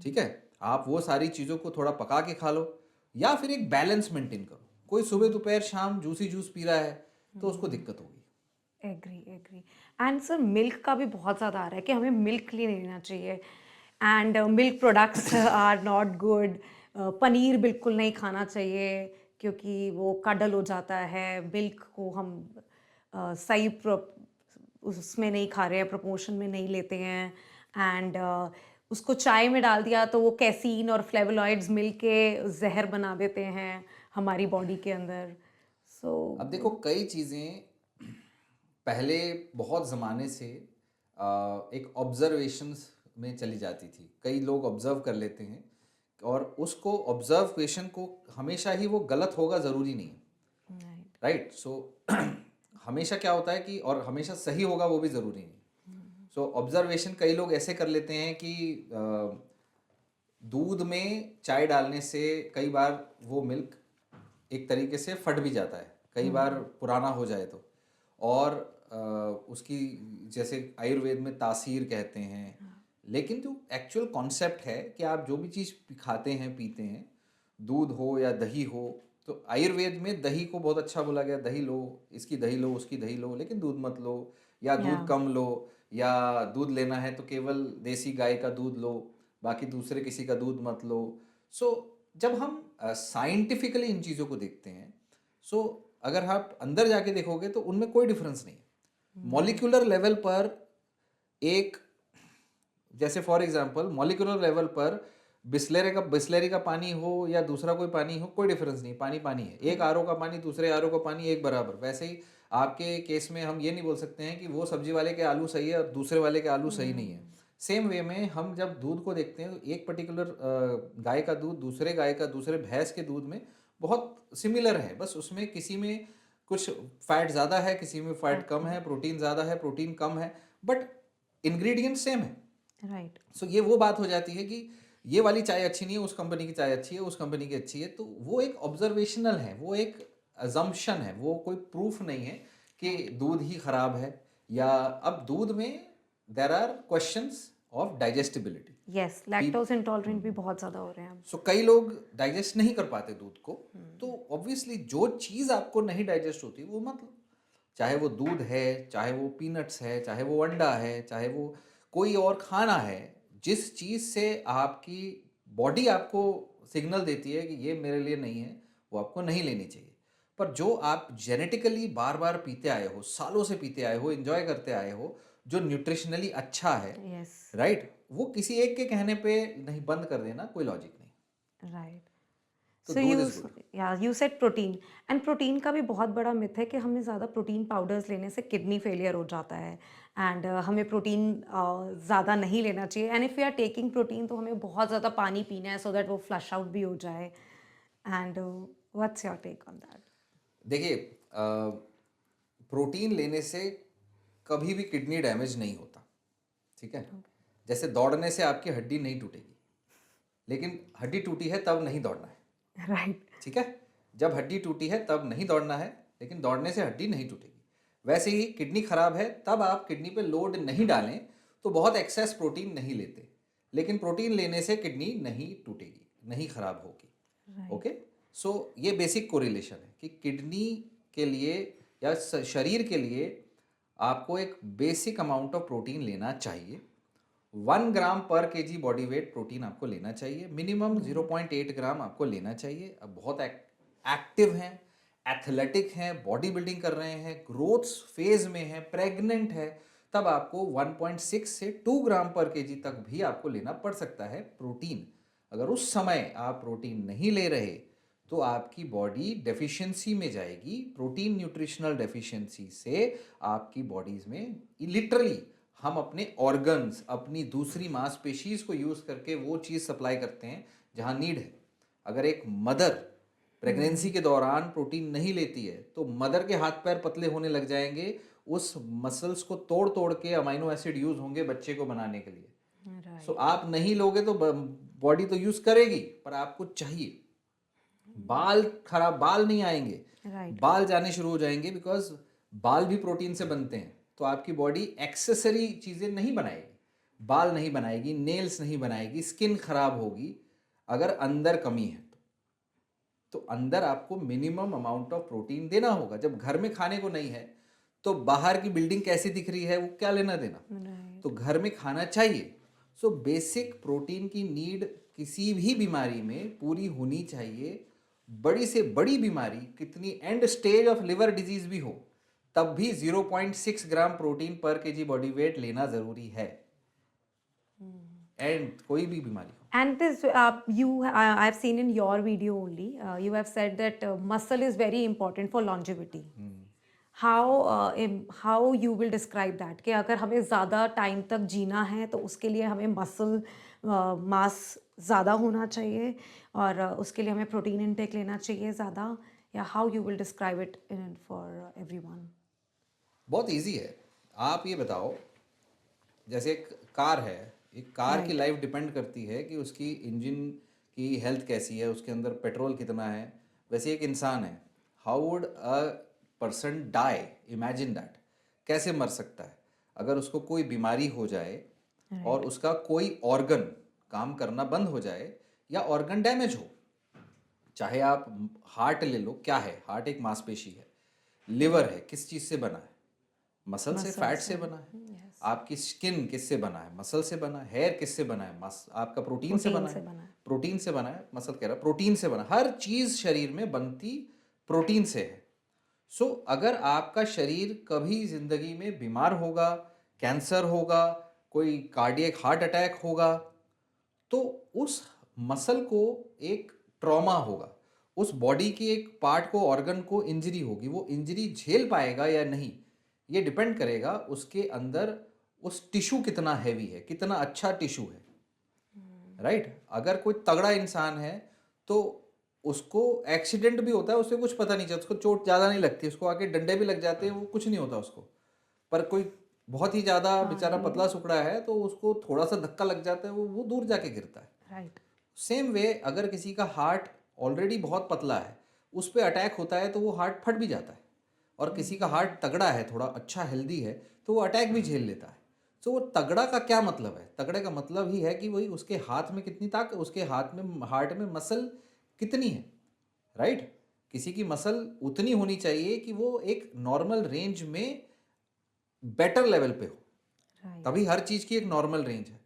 ठीक है, आप वो सारी चीज़ों को थोड़ा पका के खा लो, या फिर एक बैलेंस मेंटेन करो। कोई सुबह दोपहर शाम जूसी जूस पी रहा है तो उसको दिक्कत होगी। Agree, agree. And sir milk का भी बहुत ज़्यादा आ रहा है कि हमें मिल्क नहीं लेना चाहिए and milk products are not good. Paneer बिल्कुल नहीं खाना चाहिए क्योंकि वो कडल हो जाता है। मिल्क को हम सही उसमें नहीं खा रहे हैं, प्रपोर्शन में नहीं लेते हैं एंड उसको चाय में डाल दिया तो वो कैसीन और फ्लेवोनॉइड्स मिलके जहर बना देते हैं हमारी बॉडी के अंदर। सो अब देखो, कई चीज़ें पहले बहुत ज़माने से एक ऑब्जर्वेशंस में चली जाती थी। कई लोग ऑब्जर्व कर लेते हैं और उसको ऑब्जर्वेशन को हमेशा ही वो गलत होगा ज़रूरी नहीं है, राइट। सो हमेशा क्या होता है कि, और हमेशा सही होगा वो भी ज़रूरी नहीं। सो ऑब्जर्वेशन कई लोग ऐसे कर लेते हैं कि दूध में चाय डालने से कई बार वो मिल्क एक तरीके से फट भी जाता है, कई बार पुराना हो जाए तो। और उसकी जैसे आयुर्वेद में तासीर कहते हैं। लेकिन जो एक्चुअल कॉन्सेप्ट है कि आप जो भी चीज़ खाते हैं, पीते हैं, दूध हो या दही हो, तो आयुर्वेद में दही को बहुत अच्छा बोला गया, दही लो, इसकी दही लो, उसकी दही लो, लेकिन दूध मत लो, या दूध कम लो, या दूध लेना है तो केवल देसी गाय का दूध लो, बाकी दूसरे किसी का दूध मत लो। सो जब हम साइंटिफिकली इन चीज़ों को देखते हैं, सो अगर आप अंदर जाके देखोगे तो उनमें कोई डिफरेंस नहीं है। मॉलिक्यूलर लेवल पर एक, जैसे फॉर एग्जांपल मॉलिक्यूलर लेवल पर बिस्लेरी का पानी हो या दूसरा कोई पानी हो, कोई डिफरेंस नहीं, पानी पानी है। एक आरओ का पानी दूसरे आरओ का पानी एक बराबर। वैसे ही आपके केस में हम ये नहीं बोल सकते हैं कि वो सब्जी वाले के आलू सही है और दूसरे वाले के आलू सही नहीं है। सेम वे में हम जब दूध को देखते हैं तो एक पर्टिकुलर गाय का दूध दूसरे गाय का, दूसरे भैंस के दूध में बहुत सिमिलर है, बस उसमें किसी में कुछ फैट ज़्यादा है, किसी में फैट कम है, प्रोटीन ज़्यादा है, प्रोटीन कम है, बट इंग्रेडिएंट सेम है। राइट। सो ये वो बात हो जाती है कि ये वाली चाय अच्छी नहीं है, उस कंपनी की चाय अच्छी है, उस कंपनी की अच्छी है, तो वो एक ऑब्जर्वेशनल है, वो एक अजम्पशन है, वो कोई प्रूफ नहीं है कि दूध ही खराब है। या अब दूध में there are questions of digestibility. Yes, lactose intolerant भी बहुत ज़्यादा हो रहे हैं अब। सो कई लोग डाइजेस्ट नहीं कर पाते दूध को, तो ऑब्वियसली जो चीज़ आपको नहीं डाइजेस्ट होती वो मत लो। चाहे वो दूध है, चाहे वो पीनट्स है, चाहे वो अंडा है, चाहे वो कोई और खाना है, जिस चीज़ से आपकी बॉडी आपको सिग्नल देती है कि ये मेरे लिए नहीं है, वो आपको नहीं लेनी चाहिए। पर जो आप जेनेटिकली बार बार पीते आए हो, सालों से पीते आए हो, एंजॉय करते आए हो, जो न्यूट्रिशनली अच्छा है, यस, राइट, वो किसी एक के कहने पे नहीं बंद कर देना, कोई लॉजिक नहीं। राइट। तो सो दूध यू इज गुड। या you said protein, and protein का भी बहुत बड़ा मिथ है कि हमें ज़्यादा प्रोटीन पाउडर्स लेने से किडनी फेलियर हो जाता है, एंड हमें प्रोटीन ज़्यादा नहीं लेना चाहिए, and if you are taking protein तो हमें बहुत ज़्यादा पानी पीना है सो दैट वो फ्लश आउट भी हो जाए। And what's your take on that? देखिए, प्रोटीन लेने से कभी भी किडनी डैमेज नहीं होता, ठीक है। जैसे दौड़ने से आपकी हड्डी नहीं टूटेगी, लेकिन हड्डी टूटी है तब नहीं दौड़ना है, राइट। ठीक है। जब हड्डी टूटी है तब नहीं दौड़ना है, लेकिन दौड़ने से हड्डी नहीं टूटेगी। वैसे ही किडनी खराब है तब आप किडनी पे लोड नहीं डालें, तो बहुत एक्सेस प्रोटीन नहीं लेते, लेकिन प्रोटीन लेने से किडनी नहीं टूटेगी, नहीं खराब होगी। ओके, सो ये बेसिक कोरिलेशन है कि किडनी के लिए या शरीर के लिए आपको एक बेसिक अमाउंट ऑफ प्रोटीन लेना चाहिए। 1 ग्राम पर केजी बॉडी वेट प्रोटीन आपको लेना चाहिए, मिनिमम 0.8 ग्राम आपको लेना चाहिए। अब बहुत एक्टिव हैं, एथलेटिक हैं, बॉडी बिल्डिंग कर रहे हैं, ग्रोथ फेज में हैं, प्रेग्नेंट है, तब आपको 1.6 से 2 ग्राम पर केजी तक भी आपको लेना पड़ सकता है प्रोटीन। अगर उस समय आप प्रोटीन नहीं ले रहे तो आपकी बॉडी डेफिशिएंसी में जाएगी। प्रोटीन न्यूट्रिशनल डेफिशिएंसी से आपकी बॉडीज में लिटरली हम अपने ऑर्गन्स, अपनी दूसरी मांसपेशीज को यूज करके वो चीज़ सप्लाई करते हैं जहां नीड है। अगर एक मदर प्रेगनेंसी के दौरान प्रोटीन नहीं लेती है तो मदर के हाथ पैर पतले होने लग जाएंगे, उस मसल्स को तोड़ तोड़ के अमाइनो एसिड यूज होंगे बच्चे को बनाने के लिए। सो आप नहीं लोगे तो बॉडी तो यूज करेगी, पर आपको चाहिए। बाल नहीं आएंगे, राइट। बाल जाने शुरू हो जाएंगे, बिकॉज बाल भी प्रोटीन से बनते हैं। तो आपकी बॉडी एक्सेसरी चीजें नहीं बनाएगी, बाल नहीं बनाएगी, नेल्स नहीं बनाएगी, स्किन खराब होगी अगर अंदर कमी है तो अंदर आपको मिनिमम अमाउंट ऑफ प्रोटीन देना होगा। जब घर में खाने को नहीं है तो बाहर की बिल्डिंग कैसी दिख रही है वो क्या लेना देना। तो घर में खाना चाहिए। सो बेसिक प्रोटीन की नीड किसी भी बीमारी में पूरी होनी चाहिए। बड़ी से बड़ी बीमारी, कितनी and stage of liver disease भी हो, तब भी 0.6 ग्राम प्रोटीन पर केजी बॉडी वेट लेना जरूरी है। एंड कोई भी बीमारी हो। And this, I've seen in your video only, you have said that muscle is very important for longevity. How you will describe that? कि अगर हमें ज़्यादा टाइम तक जीना है तो उसके लिए हमें मसल मास ज़्यादा होना चाहिए, और उसके लिए हमें प्रोटीन इनटेक लेना चाहिए ज़्यादा, या how you will describe it for everyone? बहुत इजी है। आप ये बताओ, जैसे एक कार है, एक कार की लाइफ डिपेंड करती है कि उसकी इंजन की हेल्थ कैसी है, उसके अंदर पेट्रोल कितना है। वैसे एक इंसान है, how would a person die, imagine that, कैसे मर सकता है अगर उसको कोई बीमारी हो जाए और उसका कोई ऑर्गन काम करना बंद हो जाए या ऑर्गन डैमेज हो। चाहे आप हार्ट ले लो, क्या है हार्ट? एक मांसपेशी है। लिवर है, किस चीज से बना है? मसल से, फैट से बना है। आपकी स्किन किससे बना है? मसल से बना है। हेयर किससे बना है? आपका प्रोटीन से बना है। प्रोटीन से बना है, मसल कह रहा, प्रोटीन से बना। हर चीज शरीर में बनती प्रोटीन से है। सो अगर आपका शरीर कभी जिंदगी में बीमार होगा, कैंसर होगा, कोई कार्डियक हार्ट अटैक होगा, तो उस मसल को एक ट्रॉमा होगा, उस बॉडी के एक पार्ट को, ऑर्गन को इंजरी होगी। वो इंजरी झेल पाएगा या नहीं, ये डिपेंड करेगा उसके अंदर उस टिश्यू कितना हैवी है, कितना अच्छा टिश्यू है, राइट। अगर कोई तगड़ा इंसान है तो उसको एक्सीडेंट भी होता है, उससे कुछ पता नहीं चलता, उसको चोट ज़्यादा नहीं लगती, उसको आके डंडे भी लग जाते हैं, वो कुछ नहीं होता उसको। पर कोई बहुत ही ज़्यादा बेचारा पतला सुकड़ा है तो उसको थोड़ा सा धक्का लग जाता है, वो दूर जाके गिरता है। राइट। सेम वे अगर किसी का हार्ट ऑलरेडी बहुत पतला है, उस पे अटैक होता है तो वो हार्ट फट भी जाता है, और किसी का हार्ट तगड़ा है, थोड़ा अच्छा हेल्दी है, तो वो अटैक भी झेल लेता है। तो वो तगड़ा का क्या मतलब है? तगड़े का मतलब ही है कि वही उसके हाथ में कितनी ताकत, उसके हाथ में हार्ट में मसल कितनी है, राइट? किसी की मसल उतनी होनी चाहिए कि वो एक नॉर्मल रेंज में बेटर लेवल पे हो, राइट। तभी हर चीज की एक नॉर्मल रेंज है,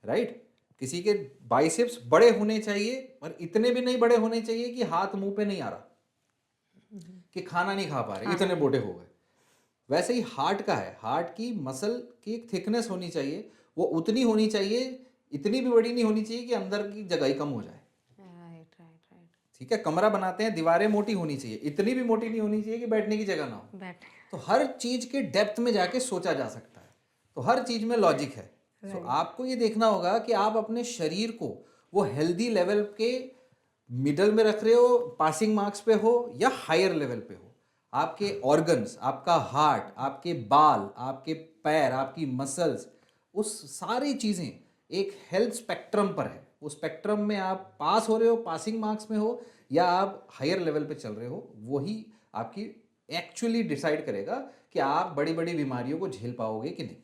राइट? किसी के बाइसेप्स बड़े होने चाहिए, पर इतने भी नहीं बड़े होने चाहिए कि हाथ मुंह पे नहीं आ रहा, कि खाना नहीं खा पा रहे, खाना इतने नहीं। मोटे हो गए। वैसे ही हार्ट का है, हार्ट की मसल की एक थिकनेस होनी चाहिए, वो उतनी होनी चाहिए, इतनी भी बड़ी नहीं होनी चाहिए कि अंदर की जगह ही कम हो जाए। Right, right, right. ठीक है, कमरा बनाते हैं, दीवारें मोटी होनी चाहिए, इतनी भी मोटी नहीं होनी चाहिए कि बैठने की जगह ना हो। बैठ। तो हर चीज के डेप्थ में जाके सोचा जा सकता है, तो हर चीज में लॉजिक है। सो राइट। आपको ये देखना होगा कि आप अपने शरीर को वो हेल्दी लेवल के मिडल में रख रहे हो, पासिंग मार्क्स पे हो, या हायर लेवल पे हो। आपके ऑर्गन्स, आपका हार्ट, आपके बाल, आपके पैर, आपकी मसल्स, उस सारी चीजें एक हेल्थ स्पेक्ट्रम पर है। उस स्पेक्ट्रम में आप पास हो रहे हो, पासिंग मार्क्स में हो, या आप हायर लेवल पे चल रहे हो, वही आपकी एक्चुअली डिसाइड करेगा कि आप बड़ी बड़ी बीमारियों को झेल पाओगे कि नहीं।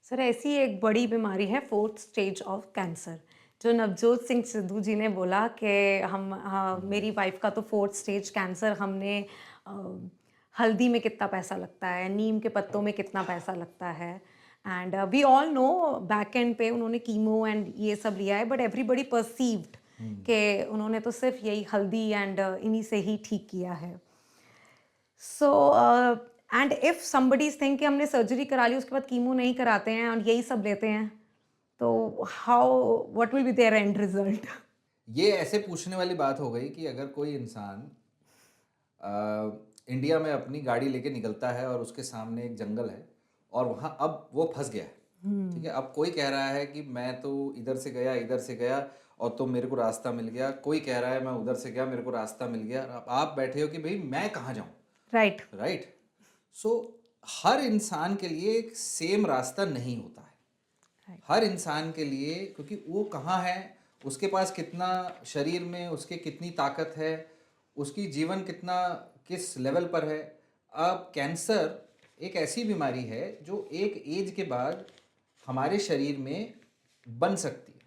सर, ऐसी एक बड़ी बीमारी है फोर्थ स्टेज ऑफ कैंसर, जो नवजोत सिंह सिद्धू जी ने बोला कि हम मेरी वाइफ का तो फोर्थ स्टेज कैंसर, हमने अ, हल्दी में कितना पैसा लगता है, नीम के पत्तों में कितना पैसा लगता है, and we all know back end पे उन्होंने कीमो एंड ये सब लिया है, बट एवरीबडी परसीव्ड कि उन्होंने तो सिर्फ यही हल्दी एंड इन्हीं से ही ठीक किया है। So and if somebody think कि हमने सर्जरी करा ली, उसके बाद कीमो नहीं कराते हैं और यही सब लेते हैं, तो how, what will be there end result? ये ऐसे पूछने वाली बात हो गई कि अगर कोई इंसान इंडिया में अपनी गाड़ी लेके निकलता है और उसके सामने एक जंगल है, और वहाँ अब वो फंस गया है, ठीक है, अब कोई कह रहा है कि मैं तो इधर से गया और तो मेरे को रास्ता मिल गया, कोई कह रहा है मैं उधर से गया मेरे को रास्ता मिल गया, और अब आप बैठे हो कि भाई मैं कहाँ जाऊँ, राइट। राइट? सो हर इंसान के लिए एक सेम रास्ता नहीं होता है। राइट। हर इंसान के लिए, क्योंकि वो कहाँ है, उसके पास कितना शरीर में उसके कितनी ताकत है, उसकी जीवन कितना किस लेवल पर है। अब कैंसर एक ऐसी बीमारी है जो एक एज के बाद हमारे शरीर में बन सकती है।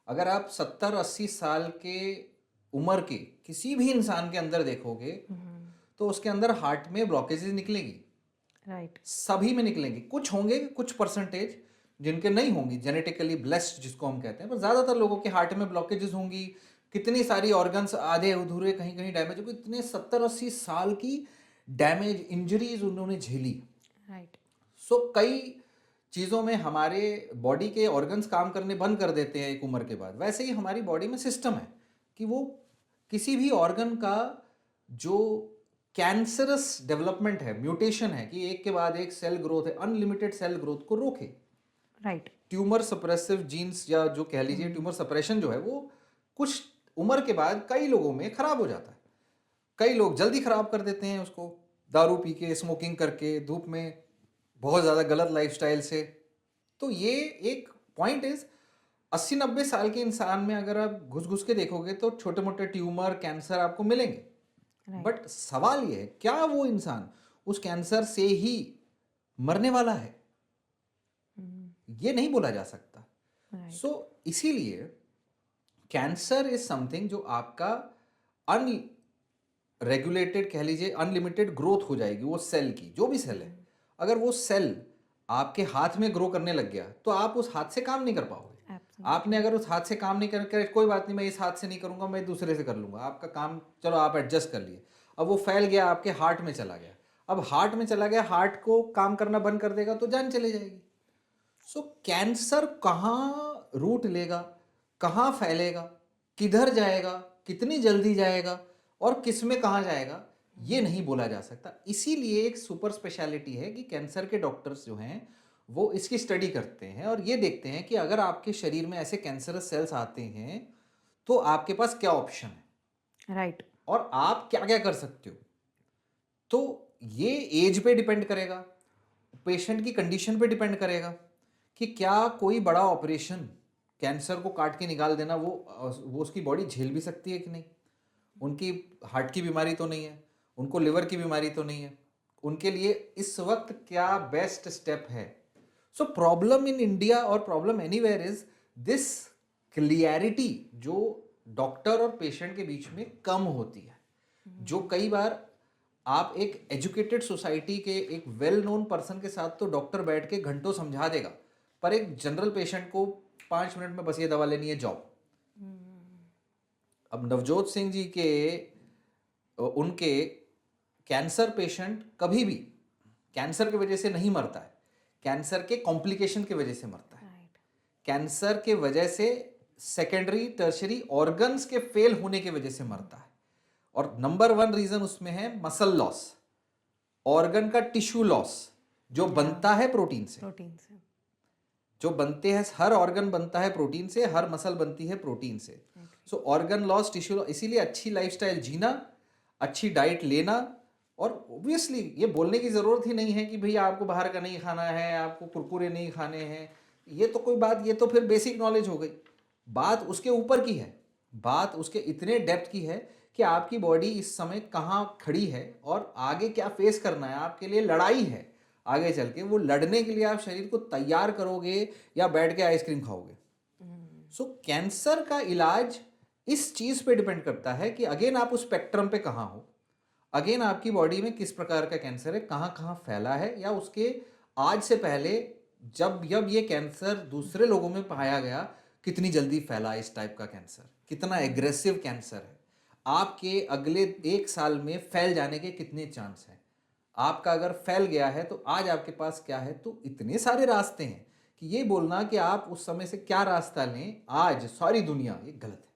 अगर आप 70-80 साल के उम्र के किसी भी इंसान के अंदर देखोगे, तो उसके अंदर हार्ट में ब्लॉकेजेस निकलेंगी, राइट। सभी में निकलेंगी। कुछ होंगे, कुछ परसेंटेज जिनके नहीं होंगी, जेनेटिकली ब्लेस्ड जिसको हम कहते हैं, पर ज़्यादातर लोगों के हार्ट में ब्लॉकेजेस होंगी। कितनी सारी ऑर्गन्स आधे अधूरे, कहीं कहीं डैमेज होगी। इतने 70-80 साल की डैमेज इंजरीज उन्होंने झेली। राइट। सो कई चीज़ों में हमारे बॉडी के ऑर्गन्स काम करने बंद कर देते हैं एक उम्र के बाद। वैसे ही हमारी बॉडी में सिस्टम है कि वो किसी भी ऑर्गन का जो कैंसरस डेवलपमेंट है, म्यूटेशन है, कि एक के बाद एक सेल ग्रोथ है, अनलिमिटेड सेल ग्रोथ को रोके। राइट। ट्यूमर सप्रेसिव जीन्स, या जो कह लीजिए ट्यूमर सप्रेशन जो है, वो कुछ उम्र के बाद कई लोगों में खराब हो जाता है। कई लोग जल्दी खराब कर देते हैं उसको, दारू पी के, स्मोकिंग करके, धूप में, बहुत ज़्यादा गलत लाइफस्टाइल से। तो ये एक पॉइंट इज, 80-90 साल के इंसान में अगर आप घुस घुस के देखोगे तो छोटे मोटे ट्यूमर, कैंसर आपको मिलेंगे। राइट। बट सवाल ये है, क्या वो इंसान उस कैंसर से ही मरने वाला है? ये नहीं बोला जा सकता। राइट। सो इसीलिए कैंसर इज समथिंग जो आपका अनरेगुलेटेड, कह लीजिए अनलिमिटेड ग्रोथ हो जाएगी वो सेल की, जो भी सेल है। अगर वो सेल आपके हाथ में ग्रो करने लग गया तो आप उस हाथ से काम नहीं कर पाओगे। आपने अगर उस हाथ से काम नहीं कर, कोई बात नहीं, मैं इस हाथ से नहीं करूंगा, मैं दूसरे से कर लूंगा, आपका काम, चलो आप एडजस्ट कर लिए। अब वो फैल गया, आपके हार्ट में चला गया। अब हार्ट में चला गया, हार्ट को काम करना बंद कर देगा तो जान चली जाएगी। सो कैंसर कहाँ रूट लेगा, कहाँ फैलेगा, किधर जाएगा, कितनी जल्दी जाएगा, और किस में कहाँ जाएगा, ये नहीं बोला जा सकता। इसीलिए एक सुपर स्पेशलिटी है कि कैंसर के डॉक्टर्स जो हैं वो इसकी स्टडी करते हैं और ये देखते हैं कि अगर आपके शरीर में ऐसे कैंसरस सेल्स आते हैं तो आपके पास क्या ऑप्शन है, राइट। और आप क्या क्या कर सकते हो। तो ये एज पे डिपेंड करेगा, पेशेंट की कंडीशन पे डिपेंड करेगा कि क्या कोई बड़ा ऑपरेशन कैंसर को काट के निकाल देना, वो उसकी बॉडी झेल भी सकती है कि नहीं? उनकी हार्ट की बीमारी तो नहीं है, उनको लिवर की बीमारी तो नहीं है, उनके लिए इस वक्त क्या बेस्ट स्टेप है? सो प्रॉब्लम इन इंडिया और problem anywhere is this clarity जो डॉक्टर और पेशेंट के बीच में कम होती है, जो कई बार आप एक एजुकेटेड सोसाइटी के एक वेल नोन पर्सन के साथ तो डॉक्टर बैठ के घंटों समझा देगा, पर एक जनरल पेशेंट को 5 मिनट में बस ये दवा लेनी है, जॉब। अब नवजोत सिंह जी के उनके कैंसर पेशेंट कभी भी कैंसर की वजह से नहीं मरता है, कैंसर के कॉम्प्लिकेशन की वजह से मरता है। राइट। कैंसर के वजह से सेकेंडरी टर्शरी ऑर्गन्स के फेल होने की वजह से मरता है, और नंबर 1 रीजन उसमें है मसल लॉस, ऑर्गन का टिश्यू लॉस, जो बनता है प्रोटीन से। प्रोटीन से। जो बनते हैं, हर ऑर्गन बनता है प्रोटीन से, हर मसल बनती है प्रोटीन से। सो ऑर्गन लॉस, टिश्यू लॉस, इसीलिए अच्छी लाइफस्टाइल जीना, अच्छी डाइट लेना, और ऑब्वियसली ये बोलने की ज़रूरत ही नहीं है कि भैया आपको बाहर का नहीं खाना है, आपको कुरकुरे नहीं खाने हैं, ये तो कोई बात, ये तो फिर बेसिक नॉलेज हो गई। बात उसके ऊपर की है, बात उसके इतने डेप्थ की है कि आपकी बॉडी इस समय कहाँ खड़ी है और आगे क्या फेस करना है, आपके लिए लड़ाई है आगे चल के, वो लड़ने के लिए आप शरीर को तैयार करोगे या बैठ के आइसक्रीम खाओगे। सो कैंसर का इलाज इस चीज़ पे डिपेंड करता है कि अगेन आप उस स्पेक्ट्रम पे कहाँ हो, अगेन आपकी बॉडी में किस प्रकार का कैंसर है, कहाँ कहाँ फैला है, या उसके आज से पहले जब जब ये कैंसर दूसरे लोगों में पाया गया, कितनी जल्दी फैला इस टाइप का कैंसर, कितना एग्रेसिव कैंसर है, आपके अगले 1 साल में फैल जाने के कितने चांस हैं। आपका अगर फैल गया है तो आज आपके पास क्या है, तो इतने सारे रास्ते हैं कि ये बोलना कि आप उस समय से क्या रास्ता लें आज सारी दुनिया, ये गलत है।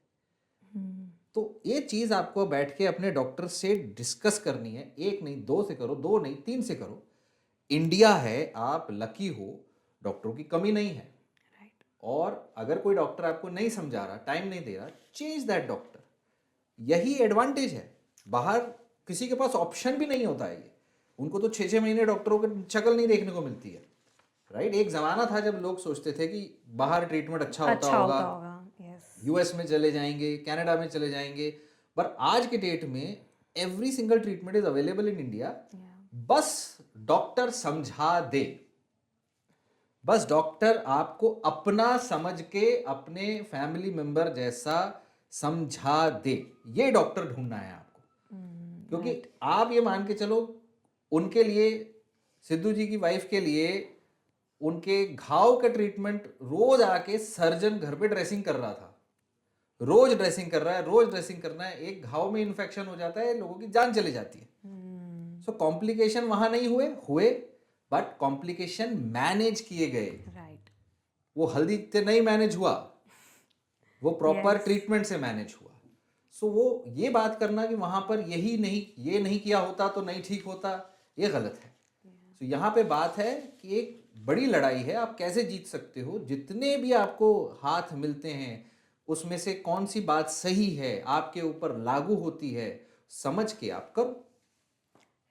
तो ये चीज़ आपको बैठ के अपने डॉक्टर से डिस्कस करनी है, 1 नहीं 2 से करो, 2 नहीं 3 से करो। इंडिया है, आप लकी हो, डॉक्टरों की कमी नहीं है। राइट। और अगर कोई डॉक्टर आपको नहीं समझा रहा, टाइम नहीं दे रहा, चेंज दैट डॉक्टर। यही एडवांटेज है, बाहर किसी के पास ऑप्शन भी नहीं होता है ये, उनको तो 6-6 महीने डॉक्टरों की शक्ल नहीं देखने को मिलती है, राइट। एक ज़माना था जब लोग सोचते थे कि बाहर ट्रीटमेंट अच्छा होता होगा, यस। यूएस में चले जाएंगे, कनाडा में चले जाएंगे, पर आज के डेट में every single treatment is available in India. बस डॉक्टर समझा दे, बस डॉक्टर आपको अपना समझ के अपने फैमिली मेंबर जैसा समझा दे, ये डॉक्टर ढूंढना है आपको। क्योंकि आप ये मान के चलो, उनके लिए, सिद्धू जी की वाइफ के लिए, उनके घाव का ट्रीटमेंट रोज आके सर्जन घर पे ड्रेसिंग कर रहा था, रोज ड्रेसिंग कर रहा है, रोज ड्रेसिंग करना है, एक घाव में इन्फेक्शन हो जाता है, लोगों की जान चली जाती है। सो कॉम्प्लिकेशन वहां नहीं हुए, बट कॉम्प्लिकेशन मैनेज किए गए। राइट। वो हल्दी से नहीं मैनेज हुआ, वो प्रॉपर Yes. ट्रीटमेंट से मैनेज हुआ। सो वो ये बात करना कि वहां पर ये नहीं किया होता तो नहीं ठीक होता, ये गलत है। सो यहाँ पे बात है कि एक बड़ी लड़ाई है, आप कैसे जीत सकते हो, जितने भी आपको हाथ मिलते हैं उसमें से कौन सी बात सही है, आपके ऊपर लागू होती है, समझ के आप करो।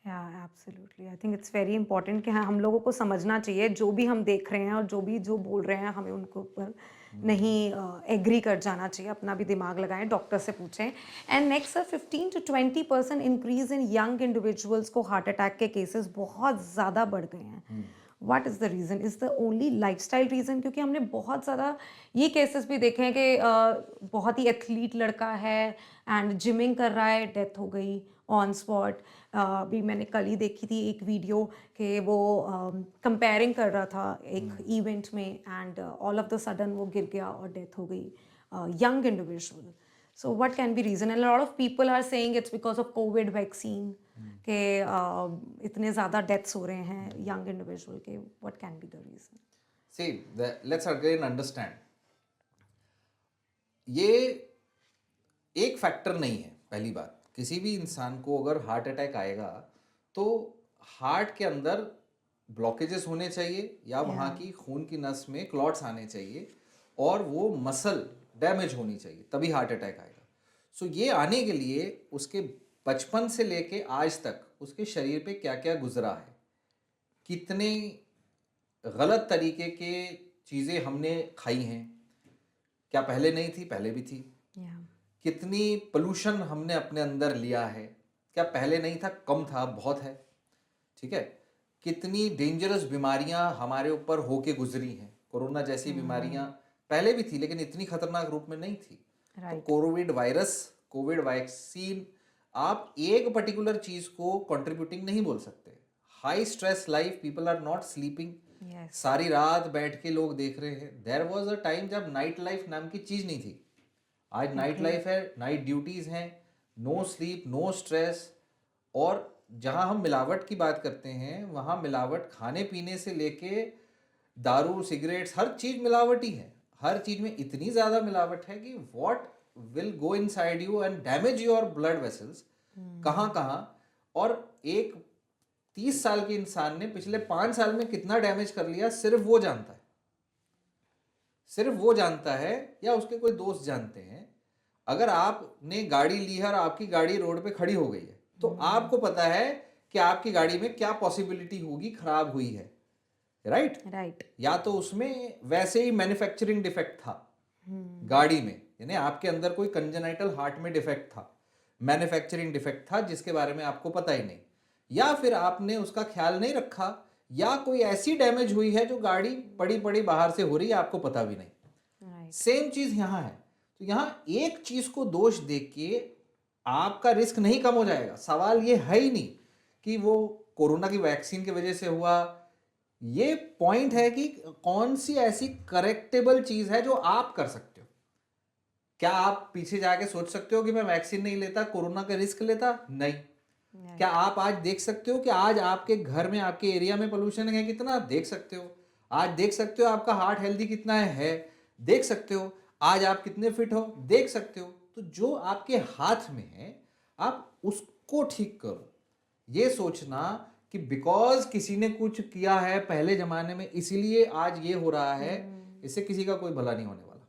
या absolutely, I think it's very important कि हाँ, हम लोगों को समझना चाहिए, जो भी हम देख रहे हैं और जो बोल रहे हैं, हमें उनको ऊपर नहीं एग्री कर जाना चाहिए, अपना भी दिमाग लगाएं, डॉक्टर से पूछें। And next sir, 15 to 20% increase in young individuals को हार्ट अटैक के केसेस बहुत ज़्यादा बढ़ गए हैं। What is the reason? Is the only lifestyle reason? क्योंकि हमने बहुत ज़्यादा ये केसेस भी देखे हैं कि बहुत ही एथलीट लड़का है एंड जिमिंग कर रहा है, डेथ हो गई ऑन स्पॉट। अभी मैंने कल ही देखी थी एक वीडियो कि वो कंपेयरिंग कर रहा था एक इवेंट में, and all of the sudden वो गिर गया और डेथ हो गई, young individual. So what can be reason? And a lot of people are saying it's because of COVID vaccine के इतने ज़्यादा deaths हो रहे हैं young individual के. What can be the reason? See, let's again understand, ये एक factor नहीं है। पहली बात, किसी भी इंसान को अगर हार्ट अटैक आएगा तो हार्ट के अंदर ब्लॉकेजेस होने चाहिए, या वहाँ की खून की नस में क्लॉट्स आने चाहिए, और वो मसल डैमेज होनी चाहिए, तभी हार्ट अटैक आएगा। सो ये आने के लिए उसके बचपन से लेके आज तक उसके शरीर पे क्या क्या गुजरा है, कितने गलत तरीके के चीज़ें हमने खाई हैं, क्या पहले नहीं थी? पहले भी थी। या कितनी पोल्यूशन हमने अपने अंदर लिया है? क्या पहले नहीं था? कम था, बहुत है। ठीक है। कितनी डेंजरस बीमारियां हमारे ऊपर होके गुजरी हैं। कोरोना जैसी बीमारियां पहले भी थी लेकिन इतनी खतरनाक रूप में नहीं थी। तो right covid virus, covid vaccine, आप एक पर्टिकुलर चीज को कंट्रीब्यूटिंग नहीं बोल सकते। High stress life, people are not sleeping, yes सारी रात बैठ के लोग देख रहे हैं। देयर वॉज अ टाइम जब नाइट लाइफ नाम की चीज नहीं थी। आज नाइट एग्री लाइफ है, नाइट ड्यूटीज हैं, नो स्लीप, नो स्ट्रेस। और जहां हम मिलावट की बात करते हैं वहां मिलावट खाने पीने से लेके दारू, सिगरेट्स, हर चीज मिलावटी है। हर चीज में इतनी ज्यादा मिलावट है कि what will go inside you and damage your blood vessels, कहाँ कहाँ। और एक 30 साल के इंसान ने पिछले 5 साल में कितना डैमेज कर लिया सिर्फ वो जानता है। सिर्फ वो जानता है या उसके कोई दोस्त जानते हैं। अगर आपने गाड़ी ली है और आपकी गाड़ी रोड पे खड़ी हो गई है तो आपको पता है कि आपकी गाड़ी में क्या पॉसिबिलिटी होगी खराब हुई है, राइट? राइट या तो उसमें वैसे ही मैन्युफैक्चरिंग डिफेक्ट था गाड़ी में, यानी आपके अंदर कोई कंजेनाइटल हार्ट में डिफेक्ट था, मैन्युफैक्चरिंग डिफेक्ट था जिसके बारे में आपको पता ही नहीं, या फिर आपने उसका ख्याल नहीं रखा, या कोई ऐसी डैमेज हुई है जो गाड़ी पड़ी पड़ी बाहर से हो रही है, आपको पता भी नहीं। राइट सेम चीज यहां है। तो यहां एक चीज को दोष देख के आपका रिस्क नहीं कम हो जाएगा। सवाल ये है ही नहीं कि वो कोरोना की वैक्सीन की वजह से हुआ। ये पॉइंट है कि कौन सी ऐसी करेक्टेबल चीज है जो आप कर सकते हो। क्या आप पीछे जाके सोच सकते हो कि मैं वैक्सीन नहीं लेता, कोरोना का रिस्क लेता? नहीं। क्या आप आज देख सकते हो कि आज आपके घर में, आपके एरिया में पोल्यूशन है कितना? देख सकते हो। आज देख सकते हो आपका हार्ट हेल्दी कितना है? देख सकते हो। आज आप कितने फिट हो? देख सकते हो। तो जो आपके हाथ में है आप उसको ठीक करो। ये सोचना कि बिकॉज किसी ने कुछ किया है पहले जमाने में इसीलिए आज ये हो रहा है, इससे किसी का कोई भला नहीं होने वाला।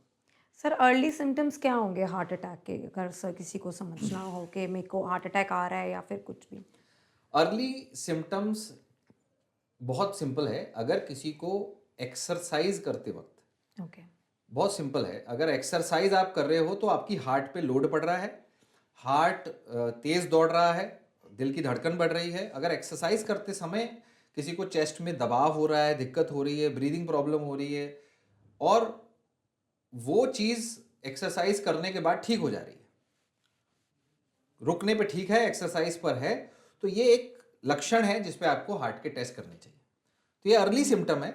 सर अर्ली सिम्टम्स क्या होंगे हार्ट अटैक के, अगर सर किसी को समझना हो कि मेरे को हार्ट अटैक आ रहा है या फिर कुछ भी? अर्ली सिम्टम्स बहुत सिंपल है। अगर किसी को एक्सरसाइज करते वक्त, ओके बहुत सिंपल है, अगर एक्सरसाइज आप कर रहे हो तो आपकी हार्ट पे लोड पड़ रहा है, हार्ट तेज दौड़ रहा है, दिल की धड़कन बढ़ रही है। अगर एक्सरसाइज करते समय किसी को चेस्ट में दबाव हो रहा है, दिक्कत हो रही है, ब्रीदिंग प्रॉब्लम हो रही है, और वो चीज एक्सरसाइज करने के बाद ठीक हो जा रही है, रुकने पे ठीक है, एक्सरसाइज पर है, तो ये एक लक्षण है जिसपे आपको हार्ट के टेस्ट करने चाहिए। तो ये अर्ली सिम्टम है,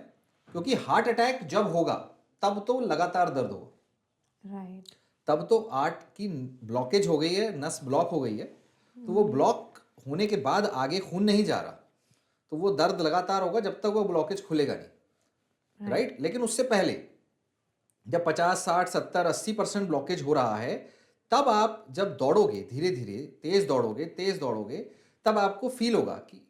क्योंकि हार्ट अटैक जब होगा तब तो लगातार दर्द होगा, राइट तब तो आर्ट की ब्लॉकेज हो गई है, नस ब्लॉक हो गई है, तो वो ब्लॉक होने के बाद आगे खून नहीं जा रहा, तो वो दर्द लगातार होगा जब तक वो ब्लॉकेज खुलेगा नहीं, राइट? लेकिन उससे पहले जब 50, 60, 70, 80% ब्लॉकेज हो रहा है, तब आप जब दौड़ोगे, धीरे धीरे तेज दौड़ोगे, तब आपको फील होगा कि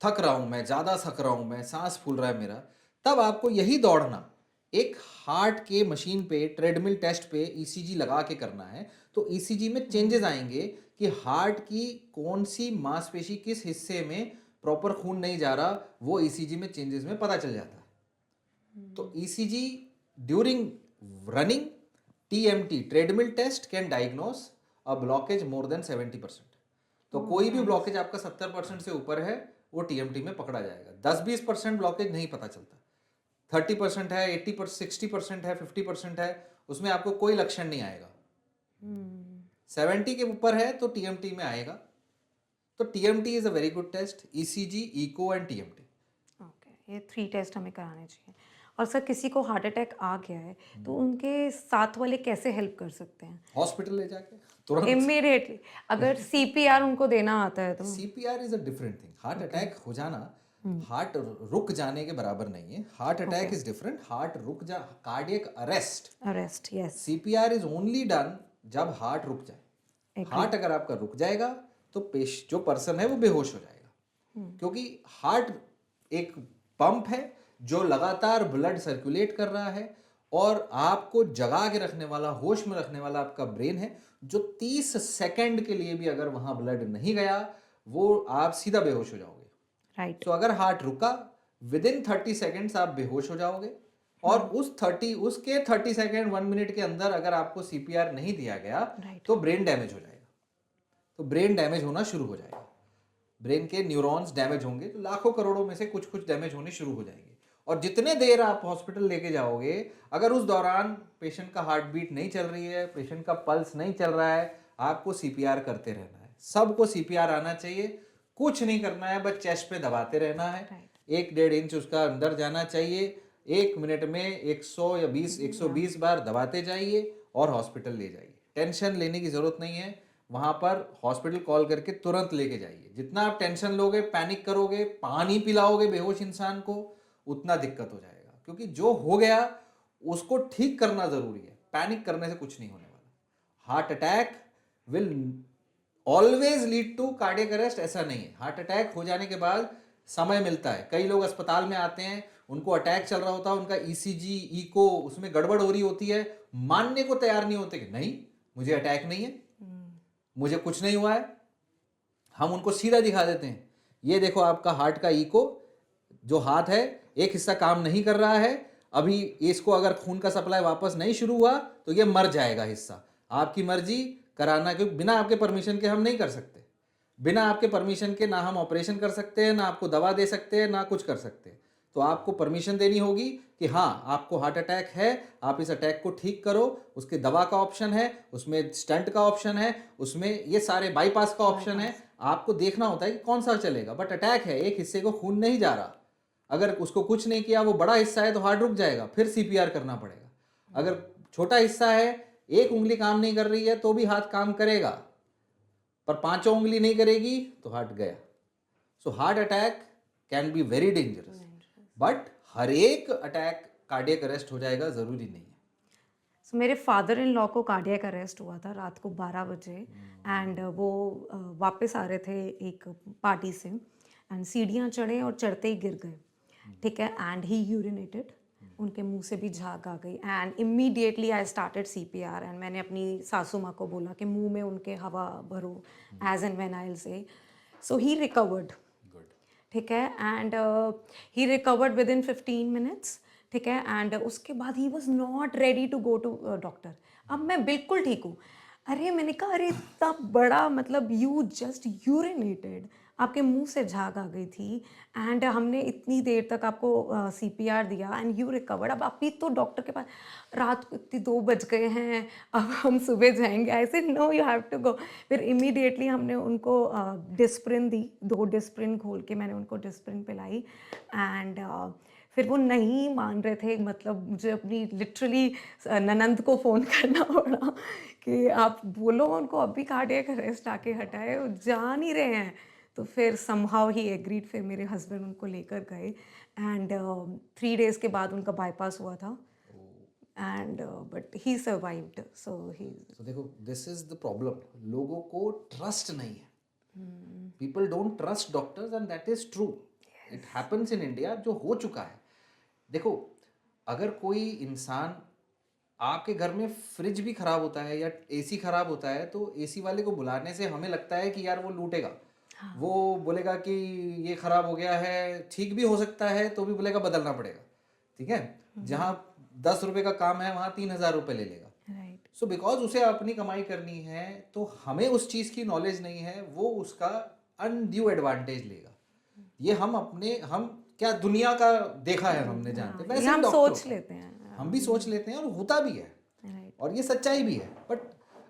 थक रहा हूं मैं, ज्यादा थक रहा हूं मैं, सांस फूल रहा है मेरा। तब आपको यही दौड़ना एक हार्ट के मशीन पे, ट्रेडमिल टेस्ट पे ईसीजी लगा के करना है। तो ईसीजी में चेंजेस आएंगे कि हार्ट की कौन सी मांसपेशी किस हिस्से में प्रॉपर खून नहीं जा रहा, वो ईसीजी में चेंजेस में पता चल जाता है। तो ECG during running, TMT treadmill test can diagnose a blockage more than 70%। तो कोई भी ब्लॉकेज आपका 70% से ऊपर है वो टीएमटी में पकड़ा जाएगा। 10-20% ब्लॉकेज नहीं पता चलता, 30% है, 80%, 60% है, 50% है, उसमें आपको कोई लक्षण नहीं आएगा। 70 के ऊपर है तो टीएमटी में आएगा। तो TMT is a very good test, ECG, echo and TMT. Okay, ये 3 टेस्ट हमें कराने चाहिए। और सर किसी को हार्ट अटैक आ गया है तो उनके साथ वाले कैसे हेल्प कर सकते हैं हॉस्पिटल ले जाके तुरंत। इमीडिएटली? अगर सीपीआर उनको देना आता है तो? CPR is a different thing. Heart attack हो जाना हार्ट रुक जाने के बराबर नहीं है। Heart attack is different, heart रुक जा, cardiac arrest. Arrest, yes CPR is only done जब हार्ट रुक जाए। हार्ट अगर आपका रुक जाएगा तो जो पर्सन है वो बेहोश हो जाएगा, क्योंकि हार्ट एक पंप है जो लगातार ब्लड सर्कुलेट कर रहा है, और आपको जगा के रखने वाला, होश में रखने वाला आपका ब्रेन है, जो 30 सेकंड के लिए भी अगर वहां ब्लड नहीं गया वो आप सीधा बेहोश हो जाओगे। राइट तो अगर हार्ट रुका, विद इन 30 सेकेंड्स आप बेहोश हो जाओगे। और उसके 30 सेकेंड 1 मिनट के अंदर अगर आपको सीपीआर नहीं दिया गया राइट तो ब्रेन डैमेज हो जाएगा, तो ब्रेन डैमेज होना शुरू हो जाएगा, ब्रेन के न्यूरॉन्स डैमेज होंगे, तो लाखों करोड़ों में से कुछ कुछ डैमेज होने शुरू हो जाएंगे। और जितने देर आप हॉस्पिटल लेके जाओगे, अगर उस दौरान पेशेंट का हार्ट बीट नहीं चल रही है, पेशेंट का पल्स नहीं चल रहा है, आपको सीपीआर करते रहना है। सबको सीपीआर आना चाहिए, कुछ नहीं करना है, बस चेस्ट पे दबाते रहना है। राइट 1-1.5 इंच उसका अंदर जाना चाहिए, 1 मिनट में 100 या 120 बार दबाते जाइए और हॉस्पिटल ले जाइए। टेंशन लेने की जरूरत नहीं है, वहां पर हॉस्पिटल कॉल करके तुरंत लेके जाइए। जितना आप टेंशन लोगे, पैनिक करोगे, पानी पिलाओगे बेहोश इंसान को, उतना दिक्कत हो जाएगा। क्योंकि जो हो गया उसको ठीक करना जरूरी है, पैनिक करने से कुछ नहीं होने वाला। Heart attack will always lead to cardiac arrest, ऐसा नहीं है। हार्ट अटैक हो जाने के बाद समय मिलता है, कई लोग अस्पताल में आते हैं, उनको अटैक चल रहा होता है, उनका ईसीजी इको उसमें गड़बड़ हो रही होती है, मानने को तैयार नहीं होते कि नहीं मुझे अटैक नहीं है, मुझे कुछ नहीं हुआ है। हम उनको सीधा दिखा देते हैं, ये देखो आपका हार्ट का इको, जो हाथ है एक हिस्सा काम नहीं कर रहा है, अभी इसको अगर खून का सप्लाई वापस नहीं शुरू हुआ तो ये मर जाएगा हिस्सा। आपकी मर्जी कराना, क्योंकि बिना आपके परमिशन के हम नहीं कर सकते, बिना आपके परमिशन के ना हम ऑपरेशन कर सकते हैं, ना आपको दवा दे सकते हैं, ना कुछ कर सकते हैं। तो आपको परमिशन देनी होगी कि हाँ आपको हार्ट अटैक है, आप इस अटैक को ठीक करो, उसके दवा का ऑप्शन है, उसमें स्टंट का ऑप्शन है, उसमें ये सारे बाईपास का ऑप्शन है। आपको देखना होता है कि कौन सा चलेगा। बट अटैक है, एक हिस्से को खून नहीं जा रहा, अगर उसको कुछ नहीं किया, वो बड़ा हिस्सा है तो हार्ट रुक जाएगा, फिर सीपीआर करना पड़ेगा। अगर छोटा हिस्सा है, एक उंगली काम नहीं कर रही है तो भी हाथ काम करेगा, पर पांचों उंगली नहीं करेगी तो हार्ट गया। So heart attack can be very dangerous, but हर एक अटैक कार्डियक अरेस्ट हो जाएगा जरूरी नहीं है। सो मेरे फादर इन लॉ को कार्डियक अरेस्ट हुआ था रात को 12 बजे, एंड वो वापस आ रहे थे एक पार्टी से, एंड सीढ़ियाँ चढ़े और चढ़ते ही गिर गए, ठीक है, एंड ही यूरिनेटेड, उनके मुंह से भी झाग आ गई, and immediately I started CPR, and मैंने अपनी सासू माँ को बोला कि मुंह में उनके हवा भरो, as and when I will say. So he recovered, good. ठीक है, and he recovered within 15 minutes, ठीक है, एंड उसके बाद he was not ready to go to doctor. अब मैं बिल्कुल ठीक हूँ। अरे मैंने कहा अरे इतना बड़ा, मतलब यू जस्ट यूरिनेटेड, आपके मुंह से झाग आ गई थी, एंड हमने इतनी देर तक आपको सीपीआर दिया एंड यू रिकवर्ड, अब आप भी तो डॉक्टर के पास, रात को इतनी 2 बज गए हैं, अब हम सुबह जाएंगे। I said no you have to go. फिर इमीडिएटली हमने उनको डिस्प्रिन दी, 2 डिस्प्रिन घोल के मैंने उनको डिस्प्रिन पिलाई, एंड फिर वो नहीं मान रहे थे, मतलब मुझे अपनी लिटरली ननंद को फ़ोन करना पड़ा कि आप बोलो उनको अभी कार्डियक अरेस्ट आके हटाए, वो जा नहीं रहे हैं। तो फिर समहाउ ही एग्रीड, फिर मेरे हस्बैंड उनको लेकर गए, एंड 3 डेज़ के बाद उनका बाईपास हुआ था, एंड बट ही सर्वाइव्ड। सो ही तो देखो, दिस इज द प्रॉब्लम, लोगों को ट्रस्ट नहीं है, people don't trust doctors, and that is true, it happens in India, जो हो चुका है। देखो, अगर कोई इंसान, आपके घर में फ्रिज भी खराब होता है या एसी खराब होता है, तो एसी वाले को बुलाने से हमें लगता है कि यार वो लूटेगा, वो बोलेगा कि ये खराब हो गया है, ठीक भी हो सकता है, तो भी बोलेगा बदलना पड़ेगा, ठीक है। जहाँ 10 रुपए का काम है वहाँ 3,000 रुपए ले लेगा। राइट सो बिकॉज उसे अपनी कमाई करनी है, तो हमें उस चीज की नॉलेज नहीं है, वो उसका अनड्यू एडवांटेज लेगा। ये हम क्या दुनिया का देखा है, हमने जानते, ये वैसे ही हम डॉक्टरों सोच का। लेते हैं। हम भी सोच लेते हैं और होता भी है, राइट और ये सच्चाई भी है। बट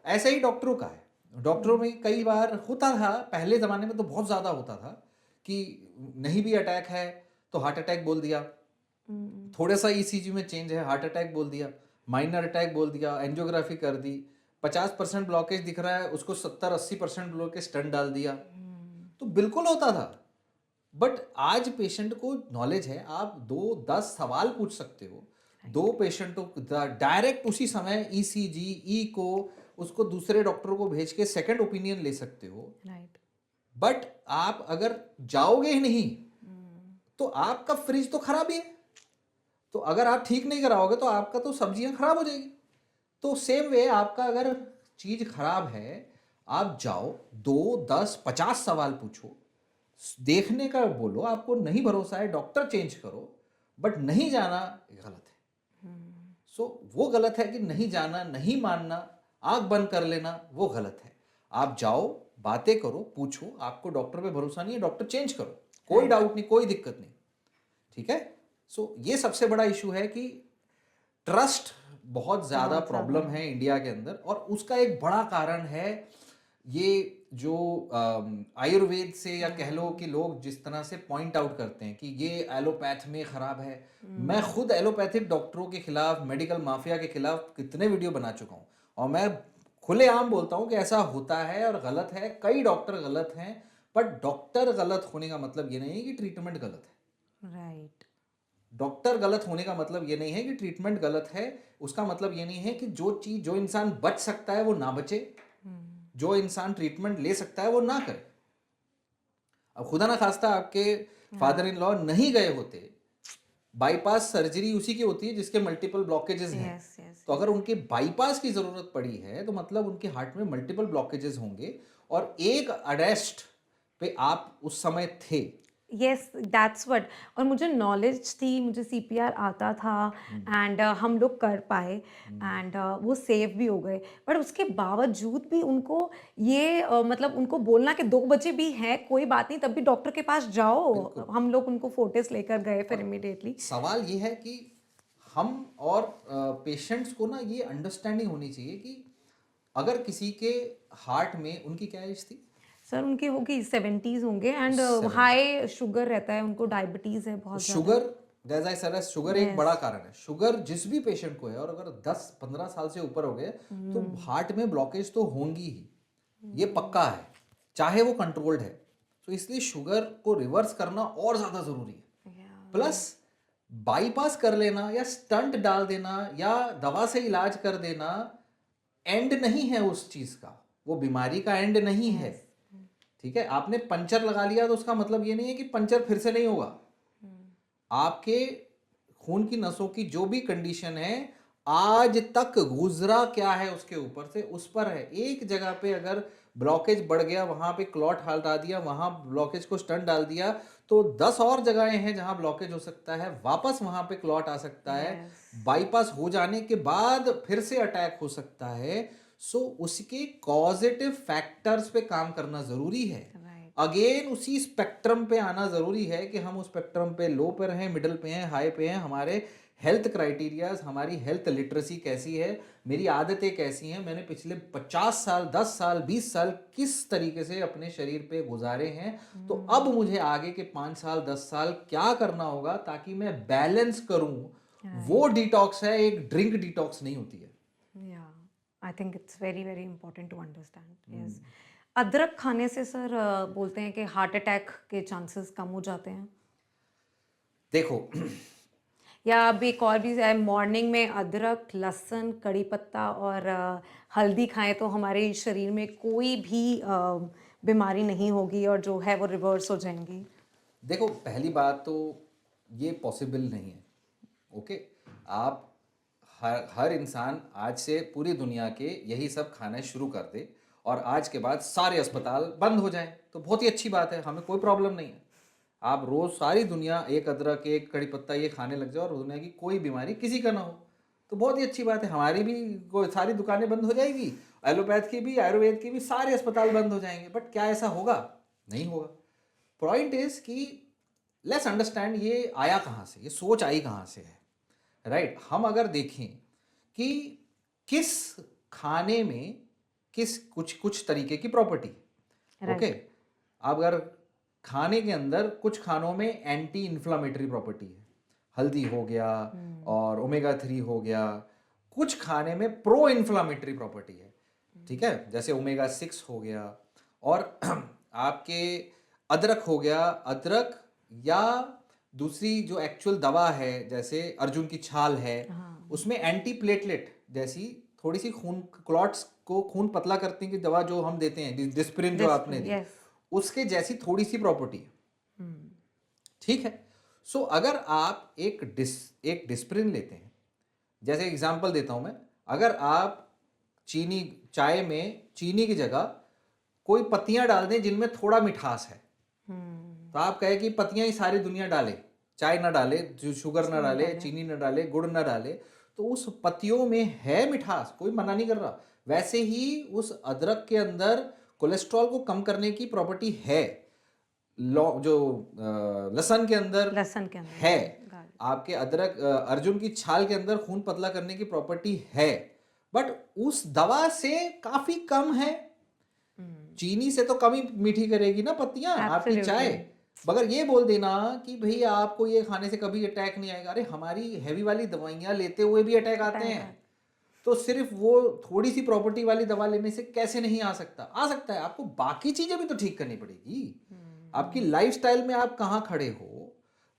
ऐसा ही डॉक्टरों का है, डॉक्टरों में कई बार होता था, पहले ज़माने में तो बहुत ज़्यादा होता था कि नहीं भी अटैक है तो हार्ट अटैक बोल दिया, थोड़ा सा ईसीजी में चेंज है हार्ट अटैक बोल दिया, माइनर अटैक बोल दिया, एंजियोग्राफी कर दी, 50% ब्लॉकेज दिख रहा है उसको 70-80% ब्लॉकेज स्टंट डाल दिया, तो बिल्कुल होता था। बट आज पेशेंट को नॉलेज है, आप 2-10 सवाल पूछ सकते हो, 2 पेशेंटों को डायरेक्ट उसी समय ईसीजी ई को उसको दूसरे डॉक्टर को भेज के सेकंड ओपिनियन ले सकते हो। राइट बट आप अगर जाओगे ही नहीं तो आपका फ्रिज तो खराब ही है, तो अगर आप ठीक नहीं कराओगे तो आपका तो सब्जियां खराब हो जाएगी। तो सेम वे आपका अगर चीज खराब है, आप जाओ 2-10-50 सवाल पूछो, देखने का बोलो, आपको नहीं भरोसा है डॉक्टर चेंज करो, बट नहीं जाना गलत है। सो वो गलत है कि नहीं जाना, नहीं मानना, आंख बंद कर लेना, वो गलत है। आप जाओ, बातें करो, पूछो, आपको डॉक्टर पे भरोसा नहीं है, डॉक्टर चेंज करो, कोई डाउट नहीं, कोई दिक्कत नहीं, ठीक है। सो ये सबसे बड़ा इशू है कि ट्रस्ट बहुत ज़्यादा बहुत प्रॉब्लम ज़्यादा। है इंडिया के अंदर, और उसका एक बड़ा कारण है ये जो आयुर्वेद से, या कह लो कि लोग जिस तरह से पॉइंट आउट करते हैं कि ये एलोपैथ में ख़राब है। मैं खुद एलोपैथिक डॉक्टरों के खिलाफ, मेडिकल माफिया के खिलाफ कितने वीडियो बना चुका हूँ, और मैं खुलेआम बोलता हूँ कि ऐसा होता है और गलत है, कई डॉक्टर गलत हैं। बट डॉक्टर गलत होने का मतलब ये नहीं है कि ट्रीटमेंट गलत है। राइट। डॉक्टर गलत होने का मतलब ये नहीं है कि ट्रीटमेंट गलत है। उसका मतलब ये नहीं है कि जो चीज, जो इंसान बच सकता है वो ना बचे, जो इंसान ट्रीटमेंट ले सकता है वो ना करे। अब खुदा ना खास्ता आपके फादर इन लॉ नहीं गए होते, बाईपास सर्जरी उसी की होती है जिसके मल्टीपल ब्लॉकेजेस हैं। यस, यस, तो अगर उनके बाईपास की जरूरत पड़ी है तो मतलब उनके हार्ट में मल्टीपल ब्लॉकेजेस होंगे, और एक अरेस्ट पे आप उस समय थे। Yes, that's what. और मुझे नॉलेज थी, मुझे सीपीआर आता था, एंड हम लोग कर पाए, एंड वो सेव भी हो गए। बट उसके बावजूद भी उनको ये मतलब उनको बोलना कि 2 बजे भी है, कोई बात नहीं, तब भी डॉक्टर के पास जाओ। बिल्कुल। हम लोग उनको फोर्टिस लेकर गए फिर और इमीडिएटली। सवाल ये है कि हम और पेशेंट्स को ना ये अंडरस्टैंडिंग होनी चाहिए कि अगर किसी के हार्ट में, उनकी क्या एज थी? सर उनकी होगी 70s होंगे, एंड 70। हाई शुगर रहता है उनको, डायबिटीज है तो बहुत ज़्यादा। शुगर, जैसा आई सर, शुगर एक यस। बड़ा कारण है। शुगर जिस भी पेशेंट को है, और अगर 10-15 साल से ऊपर हो गए तो हार्ट में ब्लॉकेज तो होंगी ही, ये पक्का है, चाहे वो कंट्रोल्ड है। तो इसलिए शुगर को रिवर्स करना और ज़्यादा ज़रूरी है। प्लस बाईपास कर लेना या स्टंट डाल देना या दवा से इलाज कर देना एंड नहीं है उस चीज का, वो बीमारी का एंड नहीं है। ठीक है, आपने पंचर लगा लिया तो उसका मतलब ये नहीं है कि पंचर फिर से नहीं होगा। आपके खून की नसों की जो भी कंडीशन है, आज तक गुजरा क्या है उसके ऊपर से, उस पर है। एक जगह पे अगर ब्लॉकेज बढ़ गया, वहां पे क्लॉट हटा दिया, वहां ब्लॉकेज को स्टंट डाल दिया, तो 10 और जगहें हैं जहां ब्लॉकेज हो सकता है, वापस वहां पे क्लॉट आ सकता है, यस। बाईपास हो जाने के बाद फिर से अटैक हो सकता है। सो उसके कॉजेटिव फैक्टर्स पे काम करना जरूरी है। राइट। अगेन उसी स्पेक्ट्रम पे आना जरूरी है कि हम उस स्पेक्ट्रम पे लो पे हैं, मिडिल पे हैं, हाई पे हैं, हमारे हेल्थ क्राइटेरियाज, हमारी हेल्थ लिटरेसी कैसी है, मेरी आदतें कैसी हैं, मैंने पिछले 50 साल, 10 साल, 20 साल किस तरीके से अपने शरीर पे गुजारे हैं, तो अब मुझे आगे के 5 साल, 10 साल क्या करना होगा ताकि मैं बैलेंस करूं। वो डिटॉक्स है, एक ड्रिंक डिटॉक्स नहीं होती है। या I think it's very very important to understand. Yes. अदरक खाने से सर बोलते हैं कि हार्ट अटैक के चांसेस कम हो जाते हैं, देखो या अब एक और भी है, मॉर्निंग में अदरक, लहसुन, कड़ी पत्ता और हल्दी खाएं तो हमारे शरीर में कोई भी बीमारी नहीं होगी, और जो है वो रिवर्स हो जाएंगी। देखो, पहली बात तो ये पॉसिबल नहीं है। ओके, आप हर इंसान आज से पूरी दुनिया के यही सब खाना शुरू कर दे और आज के बाद सारे अस्पताल बंद हो जाएं तो बहुत ही अच्छी बात है, हमें कोई प्रॉब्लम नहीं है। आप रोज सारी दुनिया एक अदरक, एक कड़ी पत्ता ये खाने लग जाओ और दुनिया की कोई बीमारी किसी का ना हो, तो बहुत ही अच्छी बात है। हमारी भी कोई सारी दुकानें बंद हो जाएगी, एलोपैथ की भी, आयुर्वेद की भी, सारे अस्पताल बंद हो जाएंगे। बट क्या ऐसा होगा? नहीं होगा। पॉइंट इज कि लेट्स अंडरस्टैंड ये आया कहाँ से, ये सोच आई कहाँ से है, राइट? हम अगर देखें कि किस खाने में किस कुछ कुछ तरीके की प्रॉपर्टी, ओके, राइट। अगर खाने के अंदर कुछ खानों में एंटी इन्फ्लामेटरी प्रॉपर्टी है, हल्दी हो गया और ओमेगा 3 हो गया, कुछ खाने में प्रो इन्फ्लामेटरी प्रॉपर्टी है, ठीक है, जैसे ओमेगा 6 हो गया, और आपके अदरक हो गया, अदरक या दूसरी जो एक्चुअल दवा है जैसे अर्जुन की छाल है, उसमें एंटी प्लेटलेट जैसी थोड़ी सी खून क्लॉट्स को खून पतला करने की दवा जो हम देते हैं, डिस्प्रिन जो आपने दी, यस। उसके जैसी थोड़ी सी प्रॉपर्टी है, ठीक है। सो अगर आप एक डिस्प्रिन लेते हैं, जैसे एग्जांपल देता हूं मैं, अगर आप चीनी, चाय में चीनी की जगह कोई पत्तियां डाल दें जिनमें थोड़ा मिठास है, तो आप कहे कि पत्तियां ही सारी दुनिया डाले, चाय ना डाले, शुगर ना चीनी डाले, डालें। चीनी ना डाले, गुड़ ना डाले, तो उस पत्तियों में है मिठास, कोई मना नहीं कर रहा। वैसे ही उस अदरक के अंदर कोलेस्ट्रॉल को कम करने की प्रॉपर्टी है। जो लहसुन के अंदर लहसुन के अंदर है, गार्लिक। आपके अदरक अर्जुन की छाल के अंदर खून पतला करने की प्रॉपर्टी है, बट उस दवा से काफी कम है। चीनी से तो कम ही मीठी करेगी ना पत्तियां आपकी चाय। एब्सोल्युटली। मगर ये बोल देना कि भैया आपको ये खाने से कभी अटैक नहीं आएगा, अरे हमारी हैवी वाली दवाइयां लेते हुए भी अटैक आते हैं, तो सिर्फ वो थोड़ी सी प्रॉपर्टी वाली दवा लेने से कैसे नहीं आ सकता? आ सकता है। आपको बाकी चीजें भी तो ठीक करनी पड़ेगी। आपकी लाइफस्टाइल में आप कहाँ खड़े हो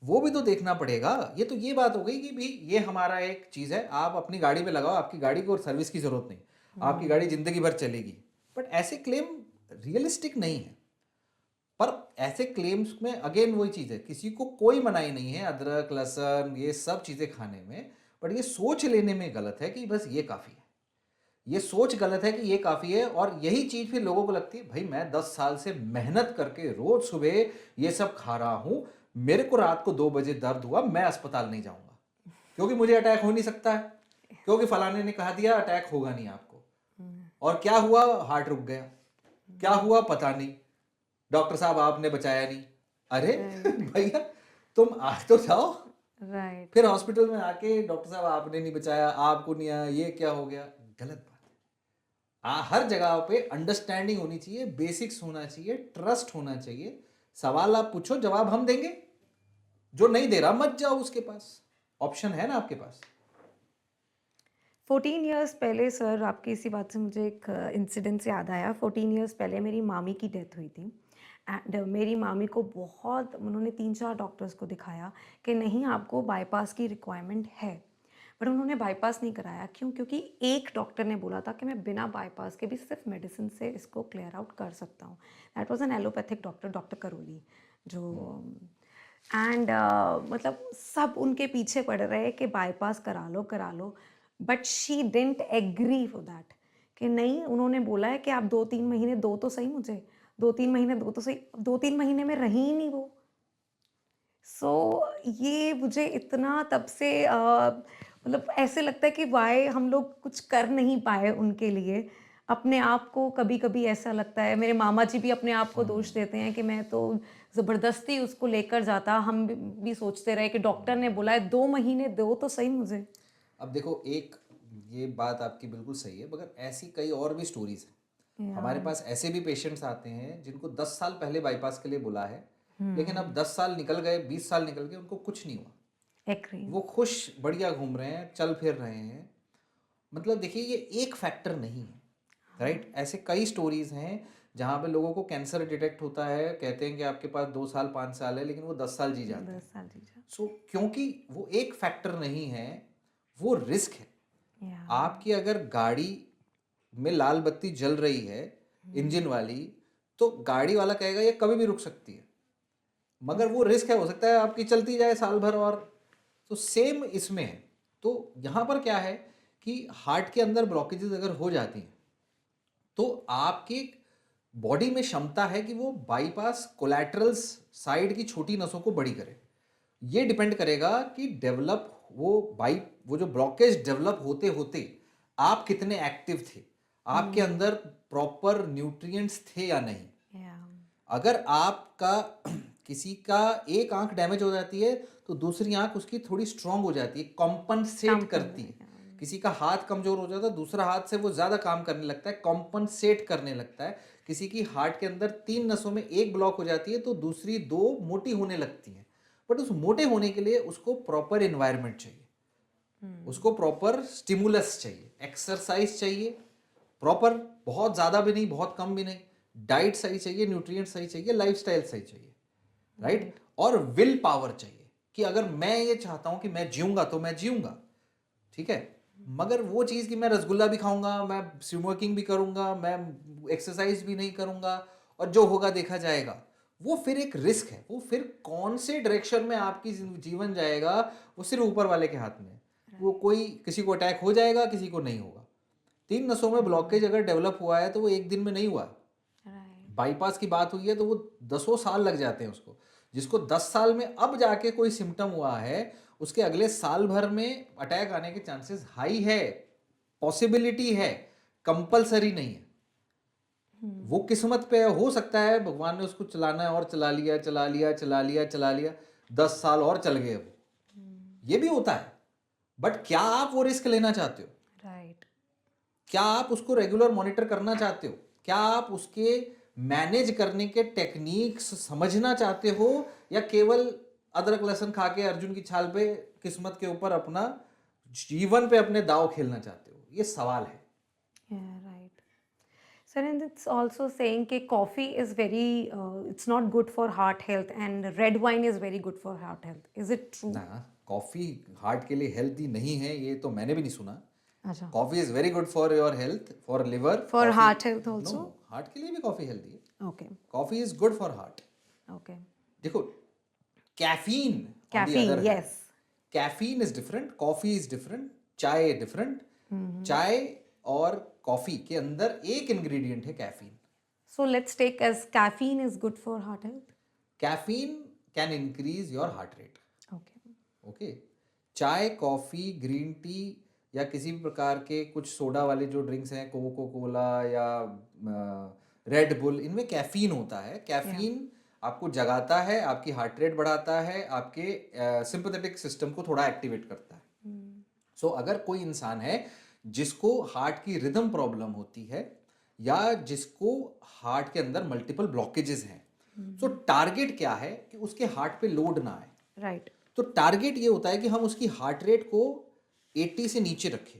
वो भी तो देखना पड़ेगा। ये तो ये बात हो गई कि भाई ये हमारा एक चीज है, आप अपनी गाड़ी में लगाओ, आपकी गाड़ी को सर्विस की जरूरत नहीं, आपकी गाड़ी जिंदगी भर चलेगी। बट ऐसे क्लेम रियलिस्टिक नहीं है। पर ऐसे क्लेम्स में अगेन वही चीज है, किसी को कोई मनाही नहीं है अदरक लहसुन ये सब चीजें खाने में, बट ये सोच लेने में गलत है कि बस ये काफी है। ये सोच गलत है कि ये काफी है, और यही चीज फिर लोगों को लगती है भाई मैं 10 साल से मेहनत करके रोज सुबह ये सब खा रहा हूं, मेरे को रात को 2 बजे दर्द हुआ, मैं अस्पताल नहीं जाऊंगा क्योंकि मुझे अटैक हो नहीं सकता है, क्योंकि फलाने ने कहा दिया अटैक होगा नहीं आपको। और क्या हुआ? हार्ट रुक गया। क्या हुआ? पता नहीं, डॉक्टर साहब आपने बचाया नहीं। अरे भैया तुम आ तो जाओ। राइट। फिर हॉस्पिटल में आके डॉक्टर साहब आपने नहीं बचाया, आपको नहीं आया, ये क्या हो गया? गलत बात है। हर जगह पे अंडरस्टैंडिंग होनी चाहिए, बेसिक्स होना चाहिए, ट्रस्ट होना चाहिए। सवाल आप पूछो, जवाब हम देंगे। जो नहीं दे रहा मत जाओ उसके पास, ऑप्शन है ना आपके पास। 14 इयर्स पहले सर, आपकी इसी बात से मुझे एक इंसिडेंट से याद आया। 14 इयर्स पहले मेरी मामी की डेथ हुई थी, एंड मेरी मामी को बहुत, उन्होंने 3-4 डॉक्टर्स को दिखाया कि नहीं आपको बाईपास की रिक्वायरमेंट है, बट उन्होंने बाईपास नहीं कराया। क्यों? क्योंकि एक डॉक्टर ने बोला था कि मैं बिना बाईपास के भी सिर्फ मेडिसिन से इसको क्लियर आउट कर सकता हूँ। That was an allopathic doctor, doctor Karoli, जो एंड मतलब सब उनके पीछे पड़ रहे कि बाईपास करा लो, but she didn't agree for that, कि नहीं, उन्होंने बोला है कि आप 2-3 महीने दो तो सही मुझे, 2-3 महीने दो तो सही। 2-3 महीने में रही ही नहीं वो। सो ये मुझे इतना तब से मतलब ऐसे लगता है कि वाई हम लोग कुछ कर नहीं पाए उनके लिए। अपने आप को कभी-कभी ऐसा लगता है, मेरे मामा जी भी अपने आप को दोष देते हैं कि मैं तो ज़बरदस्ती उसको लेकर जाता। हम भी सोचते रहे कि डॉक्टर ने बोला है 2 महीने दो तो सही मुझे। अब देखो, एक ये बात आपकी बिल्कुल सही है, मगर ऐसी कई और भी स्टोरीज हैं। या हमारे पास ऐसे भी पेशेंट्स आते हैं जिनको 10 साल पहले बाईपास के लिए बोला है, लेकिन अब 10 साल निकल गए, 20 साल निकल गए, उनको कुछ नहीं हुआ। एग्री। वो खुश बढ़िया घूम रहे हैं, चल फिर रहे हैं। मतलब देखिए, ये एक फैक्टर नहीं है, राइट। ऐसे कई स्टोरीज हैं जहाँ पे लोगों को कैंसर डिटेक्ट होता है, कहते हैं कि आपके पास 2 साल 5 साल है, लेकिन वो 10 साल जी जाते 10 हैं। साल जीजा। सो क्योंकि वो एक फैक्टर नहीं है, वो रिस्क है। या आपकी अगर गाड़ी में लाल बत्ती जल रही है इंजन वाली, तो गाड़ी वाला कहेगा ये कभी भी रुक सकती है, मगर वो रिस्क है, हो सकता है आपकी चलती जाए साल भर। और तो सेम इसमें है। तो यहाँ पर क्या है कि हार्ट के अंदर ब्लॉकेजेस अगर हो जाती हैं, तो आपकी बॉडी में क्षमता है कि वो बाईपास कोलैटरल्स साइड की छोटी नसों को बड़ी करे। ये डिपेंड करेगा कि डेवलप वो जो ब्लॉकेज डेवलप होते होते आप कितने एक्टिव थे, आपके अंदर प्रॉपर न्यूट्रिएंट्स थे या नहीं। या अगर आपका किसी का एक आंख डैमेज हो जाती है तो दूसरी आंख उसकी थोड़ी स्ट्रांग हो जाती है, कॉम्पनसेट करती है। किसी का हाथ कमजोर हो जाता है, दूसरा हाथ से वो ज्यादा काम करने लगता है, कॉम्पनसेट करने लगता है। किसी की हार्ट के अंदर 3 नसों में एक ब्लॉक हो जाती है तो दूसरी 2 मोटी होने लगती हैं। बट उस मोटे होने के लिए उसको प्रॉपर एनवायरनमेंट चाहिए, उसको प्रॉपर स्टिमुलस चाहिए, एक्सरसाइज चाहिए प्रॉपर, बहुत ज़्यादा भी नहीं बहुत कम भी नहीं, डाइट सही चाहिए, न्यूट्रिएंट सही चाहिए, लाइफस्टाइल सही चाहिए, राइट। और विल पावर चाहिए कि अगर मैं ये चाहता हूं कि मैं जीऊंगा तो मैं जीऊंगा, ठीक है। मगर वो चीज़ कि मैं रसगुल्ला भी खाऊंगा, मैं स्मोकिंग भी करूंगा, मैं एक्सरसाइज भी नहीं करूंगा और जो होगा देखा जाएगा, वो फिर एक रिस्क है। वो फिर कौन से डायरेक्शन में आपकी जीवन जाएगा वो सिर्फ ऊपर वाले के हाथ में है। वो कोई, किसी को अटैक हो जाएगा, किसी को नहीं होगा। 3 नसों में ब्लॉकेज अगर डेवलप हुआ है तो वो एक दिन में नहीं हुआ। राइट। बाईपास की बात हुई है तो वो 10 साल लग जाते हैं उसको। जिसको 10 साल में अब जाके कोई सिम्टम हुआ है, उसके अगले साल भर में अटैक आने के चांसेस हाई है, पॉसिबिलिटी है, कंपलसरी नहीं है। वो किस्मत पे हो सकता है भगवान ने उसको चलाना है और चला लिया चला लिया चला लिया चला लिया, 10 साल और चल गए वो, ये भी होता है। बट क्या आप वो रिस्क लेना चाहते हो? राइट। क्या आप उसको रेगुलर मॉनिटर करना चाहते हो? क्या आप उसके मैनेज करने के टेक्निक्स समझना चाहते हो, या केवल अदरक लहसुन खा के अर्जुन की छाल पे किस्मत के ऊपर अपना जीवन पे अपने दाव खेलना चाहते हो? ये सवाल है। Yeah, right. Sir, and it's also saying that coffee is very, it's not good for heart health, and red wine is very good for heart health. Is it true? ना, कॉफी हार्ट के लिए healthy नहीं है, ये तो मैंने भी नहीं सुना। अच्छा। Coffee is very good for your health, for liver. For heart health also? No, heart के लिए भी कॉफी हेल्दी है। Okay. Coffee is good for heart. Okay. देखो, caffeine Caffeine, yes. Caffeine is different, coffee is different, चाय different. चाय और coffee के अंदर एक इंग्रेडिएंट है caffeine. So let's take as caffeine is good for heart health. Caffeine can increase your heart rate. Okay. Okay, चाय, coffee, green tea या किसी भी प्रकार के कुछ सोडा वाले जो ड्रिंक्स हैं, कोको कोला या रेड बुल, इनमें कैफीन होता है। कैफीन आपको जगाता है, आपकी हार्ट रेट बढ़ाता है, आपके सिंपैथेटिक सिस्टम को थोड़ा एक्टिवेट करता है। सो अगर कोई इंसान है जिसको हार्ट की रिदम प्रॉब्लम होती है, या जिसको हार्ट के अंदर मल्टीपल ब्लॉकेजेस हैं, सो टारगेट क्या है कि उसके हार्ट पे लोड ना आए। Right. तो टारगेट ये होता है कि हम उसकी हार्ट रेट को 80 से नीचे रखें।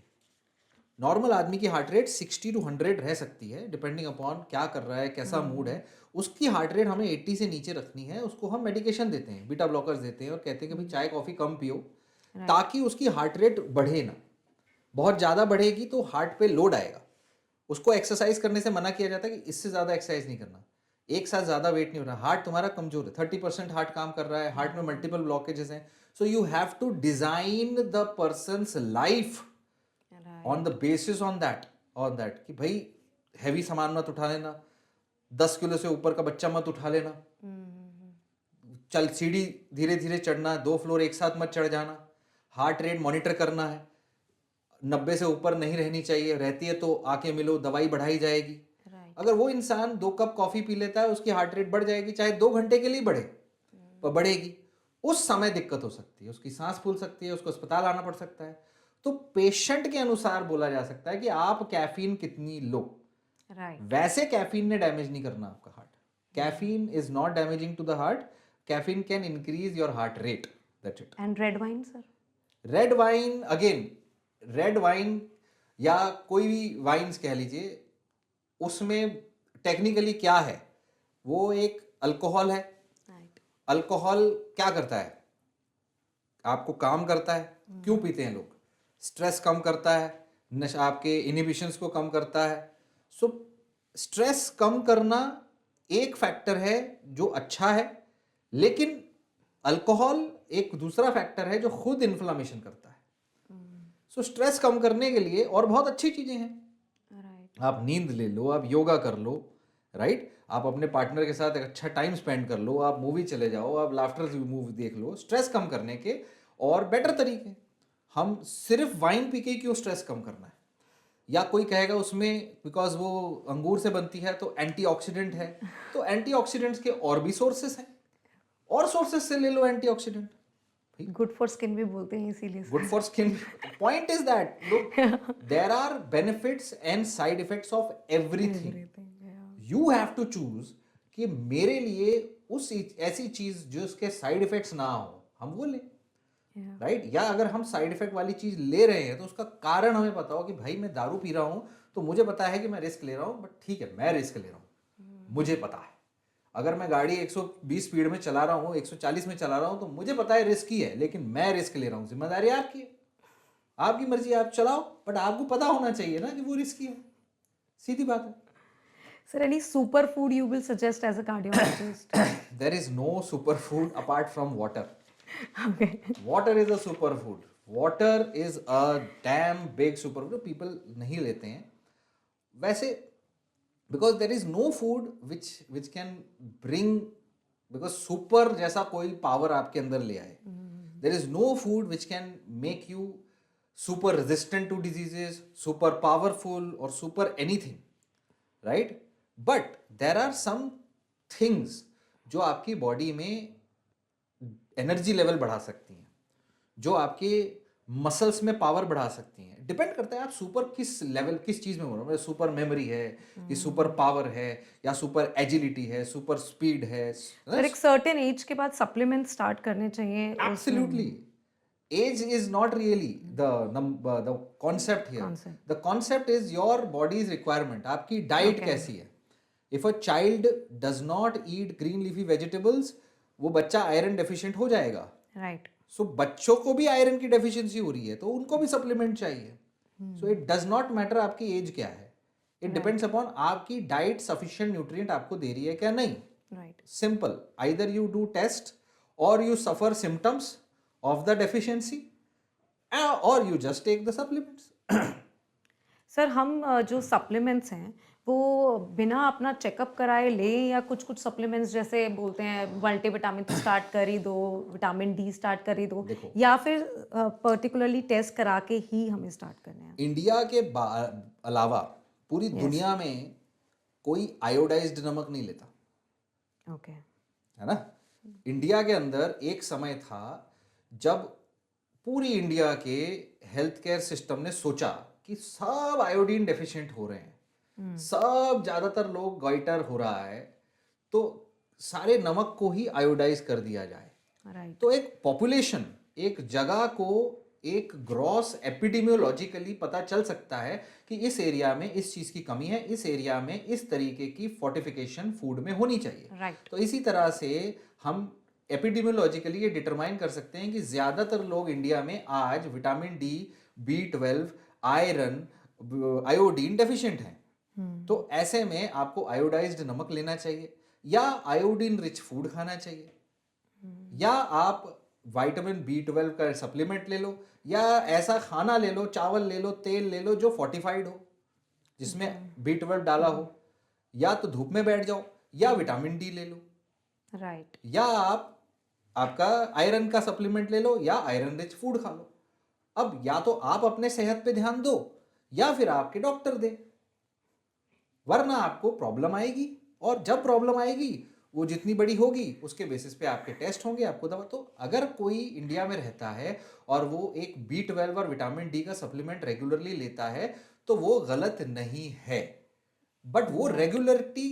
नॉर्मल आदमी की हार्ट रेट 60 to 100 रह सकती है, डिपेंडिंग अपॉन क्या कर रहा है, कैसा मूड है। उसकी हार्ट रेट हमें 80 से नीचे रखनी है। उसको हम मेडिकेशन देते हैं, बीटा ब्लॉकर्स देते हैं, और कहते हैं कि भाई चाय कॉफ़ी कम पियो, ताकि उसकी हार्ट रेट बढ़े ना। बहुत ज़्यादा बढ़ेगी तो हार्ट पे लोड आएगा। उसको एक्सरसाइज करने से मना किया जाता है कि इससे ज़्यादा एक्सरसाइज नहीं करना, एक साथ ज़्यादा वेट नहीं होना। हार्ट तुम्हारा कमजोर है, 30% हार्ट काम कर रहा है, हार्ट में मल्टीपल ब्लॉकेजेस हैं। So you have to design the person's life on the basis on that कि भाई हैवी सामान मत उठा लेना, 10 किलो से ऊपर का बच्चा मत उठा लेना, चल सीढ़ी धीरे धीरे चढ़ना, 2 फ्लोर एक साथ मत चढ़ जाना, हार्ट रेट मॉनिटर करना है, 90 से ऊपर नहीं रहनी चाहिए, रहती है तो आके मिलो, दवाई बढ़ाई जाएगी। अगर वो इंसान 2 कप कॉफी पी लेता है, उसकी हार्ट रेट बढ़ जाएगी, चाहे 2 घंटे के लिए बढ़े, पर बढ़ेगी। उस समय दिक्कत हो सकती है, उसकी सांस फूल सकती है, उसको अस्पताल आना पड़ सकता है। तो पेशेंट के अनुसार बोला जा सकता है कि आप कैफीन कितनी लो। Right. वैसे कैफीन ने डैमेज नहीं करना आपका heart. Caffeine is not damaging to the heart. Caffeine can increase your heart rate, that's it. And red wine, sir? Red wine, again, red wine या कोई भी वाइन्स कह लीजिए, उसमें टेक्निकली क्या है, वो एक अल्कोहल है। Right. अल्कोहल क्या करता है? आपको काम करता है। क्यों पीते हैं लोग? स्ट्रेस कम करता है, नशा आपके इनहिबिशंस को कम करता है। सो स्ट्रेस कम करना एक फैक्टर है जो अच्छा है, लेकिन अल्कोहल एक दूसरा फैक्टर है जो खुद इन्फ्लामेशन करता है। सो स्ट्रेस कम करने के लिए और बहुत अच्छी चीजें हैं। Right. आप नींद ले लो, आप योगा कर लो, राइट, आप अपने पार्टनर के साथ एक अच्छा टाइम स्पेंड कर लो, आप मूवी चले जाओ, आप लाफ्टर मूवी देख लो। स्ट्रेस कम करने के और बेटर तरीके। हम सिर्फ वाइन पी के क्यों स्ट्रेस कम करना है? या कोई कहेगा उसमें बिकॉज वो अंगूर से बनती है तो एंटीऑक्सीडेंट है। तो एंटीऑक्सीडेंट्स के और भी सोर्सेस हैं, और सोर्सेस से ले लो एंटीऑक्सीडेंट। Good for skin भी बोलते हैं इसीलिए good for skin. Point is that look, there are benefits and side effects of everything. You have to choose कि मेरे लिए उस ऐसी चीज जो उसके साइड इफेक्ट्स ना हो, हम वो लें, राइट। या अगर हम साइड इफेक्ट वाली चीज ले रहे हैं तो उसका कारण हमें पता हो कि भाई मैं दारू पी रहा हूं तो मुझे पता है कि मैं रिस्क ले रहा हूं, बट ठीक है, मैं रिस्क ले रहा हूं, मुझे पता है। अगर मैं गाड़ी 120 स्पीड में चला रहा हूँ, 140 में चला रहा हूँ, तो मुझे पता है रिस्की है, लेकिन मैं रिस्क ले रहा हूँ। जिम्मेदारी आपकी है, आपकी मर्जी, आप चलाओ, बट आपको पता होना चाहिए ना कि वो रिस्की है। सीधी बात है। Sir, any superfood you will suggest as a cardiologist? There is no superfood apart from water. Okay. Water is a superfood. Water is a damn big superfood. People नहीं लेते हैं वैसे, because there is no food which can bring because super जैसा कोई power आपके अंदर ले आए. There is no food which can make you super resistant to diseases, super powerful और super anything, right? But there are some things जो आपकी body में एनर्जी लेवल बढ़ा सकती हैं, जो आपके मसल्स में पावर बढ़ा सकती हैं. डिपेंड करता है आप सुपर किस लेवल, किस चीज में बोल रहे हो. सुपर मेमोरी है, कि सुपर पावर है, या सुपर एजिलिटी है, सुपर स्पीड है. सर एक सर्टेन एज के बाद सप्लीमेंट स्टार्ट करने चाहिए Absolutely. Age is not really the concept here. Concept. The concept is your body's requirement. आपकी डाइट कैसी है. If a child does not eat green leafy vegetables, वो बच्चा आयरन डेफिशिएंट हो जाएगा. राइट. सो बच्चों को भी आयरन की डेफिशिएंसी हो रही है, तो उनको भी सप्लीमेंट चाहिए. So it does not matter आपकी एज क्या है. इट डिपेंड्स अपॉन आपकी डाइट सफिशिएंट न्यूट्रिएंट आपको दे रही है क्या नहीं. Right. Simple. Either you do test or you suffer symptoms of the deficiency or you just take the supplements. Sir हम जो सप्लीमेंट्स हैं वो बिना अपना चेकअप कराए लें, या कुछ कुछ सप्लीमेंट्स जैसे बोलते हैं मल्टीविटामिन तो स्टार्ट कर ही दो, विटामिन डी स्टार्ट कर ही दो, देखो. या फिर पर्टिकुलरली टेस्ट करा के ही हमें स्टार्ट करने हैं. इंडिया के अलावा पूरी दुनिया में कोई आयोडाइज्ड नमक नहीं लेता. ओके. है ना. इंडिया के अंदर एक समय था जब पूरी इंडिया के हेल्थ केयर सिस्टम ने सोचा कि सब आयोडीन डेफिशिएंट हो रहे हैं, सब ज्यादातर लोग गॉइटर हो रहा है, तो सारे नमक को ही आयोडाइज कर दिया जाए. राइट. तो एक पॉपुलेशन, एक जगह को एक ग्रॉस एपिडेमियोलॉजिकली पता चल सकता है कि इस एरिया में इस चीज की कमी है, इस एरिया में इस तरीके की फोर्टिफिकेशन फूड में होनी चाहिए. राइट. तो इसी तरह से हम एपिडेमियोलॉजिकली ये डिटरमाइन कर सकते हैं कि ज्यादातर लोग इंडिया में आज vitamin D, B12, iron, iodine deficient हैं. तो ऐसे में आपको आयोडाइज्ड नमक लेना चाहिए, या आयोडीन रिच फूड खाना चाहिए, या आप विटामिन B12 का सप्लीमेंट ले लो, या ऐसा खाना ले लो, चावल ले लो, तेल ले लो जो फोर्टिफाइड हो, जिसमें B12 डाला हो, या तो धूप में बैठ जाओ, या विटामिन डी ले लो. राइट. या आपका आयरन का सप्लीमेंट ले लो, या आयरन रिच फूड खा लो. अब या तो आप अपने सेहत पे ध्यान दो, या फिर आपके डॉक्टर दे, वरना आपको प्रॉब्लम आएगी. और जब प्रॉब्लम आएगी वो जितनी बड़ी होगी उसके बेसिस पे आपके टेस्ट होंगे, आपको दवा. तो अगर कोई इंडिया में रहता है और वो एक B12 और विटामिन डी का सप्लीमेंट रेगुलरली लेता है तो वो गलत नहीं है. बट वो रेगुलरिटी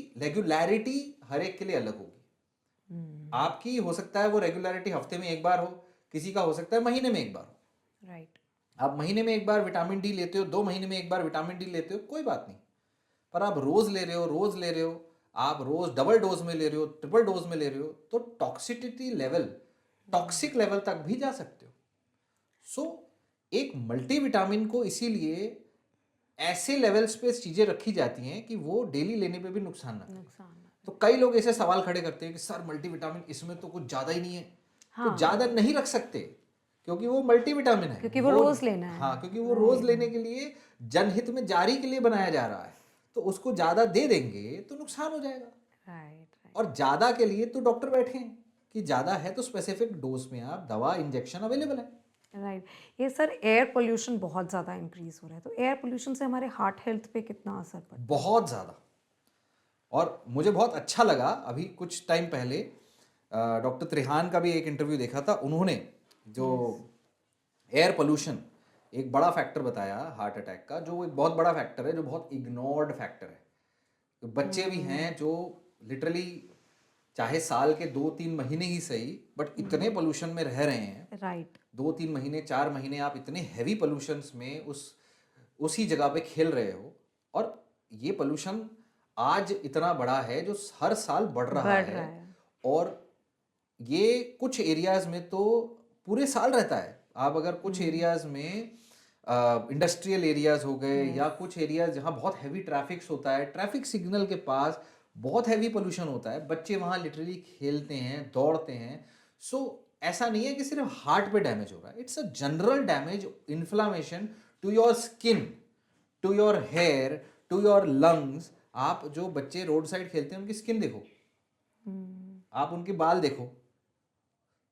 हर एक के लिए अलग होगी. आपकी हो सकता है वो रेगुलरिटी हफ्ते में एक बार हो, किसी का हो सकता है महीने में एक बार हो. राइट. आप महीने में एक बार विटामिन डी लेते हो, 2 महीने में एक बार विटामिन डी लेते हो, कोई बात नहीं. पर आप रोज ले रहे हो, आप रोज डबल डोज में ले रहे हो, ट्रिपल डोज में ले रहे हो, तो टॉक्सिसिटी लेवल, टॉक्सिक लेवल तक भी जा सकते हो. सो एक मल्टीविटामिन को इसीलिए ऐसे लेवल्स पे चीजें रखी जाती हैं कि वो डेली लेने पे भी नुकसान ना करे. तो कई लोग ऐसे सवाल खड़े करते हैं कि सर मल्टीविटामिन इसमें तो कुछ ज्यादा ही नहीं है. तो ज्यादा नहीं रख सकते क्योंकि वो मल्टीविटामिन है, क्योंकि वो रोज लेना है. हाँ, क्योंकि वो रोज लेने के लिए जनहित में जारी के लिए बनाया जा रहा है. तो उसको ज्यादा दे देंगे तो नुकसान हो जाएगा. राइट. और ज्यादा के लिए तो डॉक्टर बैठे हैं कि ज्यादा है तो स्पेसिफिक डोज में आप दवा, इंजेक्शन अवेलेबल है. राइट. ये सर एयर पोल्यूशन बहुत ज़्यादा इंक्रीज हो रहा है, तो एयर पोल्यूशन से हमारे हार्ट हेल्थ पे कितना असर पड़ता है? बहुत ज्यादा. और मुझे बहुत अच्छा लगा, अभी कुछ टाइम पहले डॉक्टर त्रिहान का भी एक इंटरव्यू देखा था. उन्होंने जो एयर पोल्यूशन एक बड़ा फैक्टर बताया हार्ट अटैक का, जो एक बहुत बड़ा फैक्टर है, जो बहुत इग्नोर्ड फैक्टर है. तो बच्चे भी हैं जो लिटरली चाहे साल के 2-3 महीने ही सही, बट इतने पोल्यूशन में रह रहे हैं. राइट. 2-3 महीने, 4 महीने आप इतने हैवी पोल्यूशंस में उसी जगह पे खेल रहे हो. और ये पोल्यूशन आज इतना बड़ा है जो हर साल बढ़ रहा है. और ये कुछ एरियाज में तो पूरे साल रहता है. आप अगर कुछ एरियाज में इंडस्ट्रियल एरियाज हो गए, या कुछ एरियाज जहाँ बहुत हैवी ट्रैफिक्स होता है, ट्रैफिक सिग्नल के पास बहुत हैवी पोल्यूशन होता है, बच्चे वहाँ लिटरली खेलते हैं, दौड़ते हैं. सो ऐसा नहीं है कि सिर्फ हार्ट पे डैमेज हो रहा है. It's a general damage, inflammation to your skin, to your hair, to your lungs. आप जो बच्चे रोड साइड खेलते हैं उनकी स्किन देखो, आप उनके बाल देखो,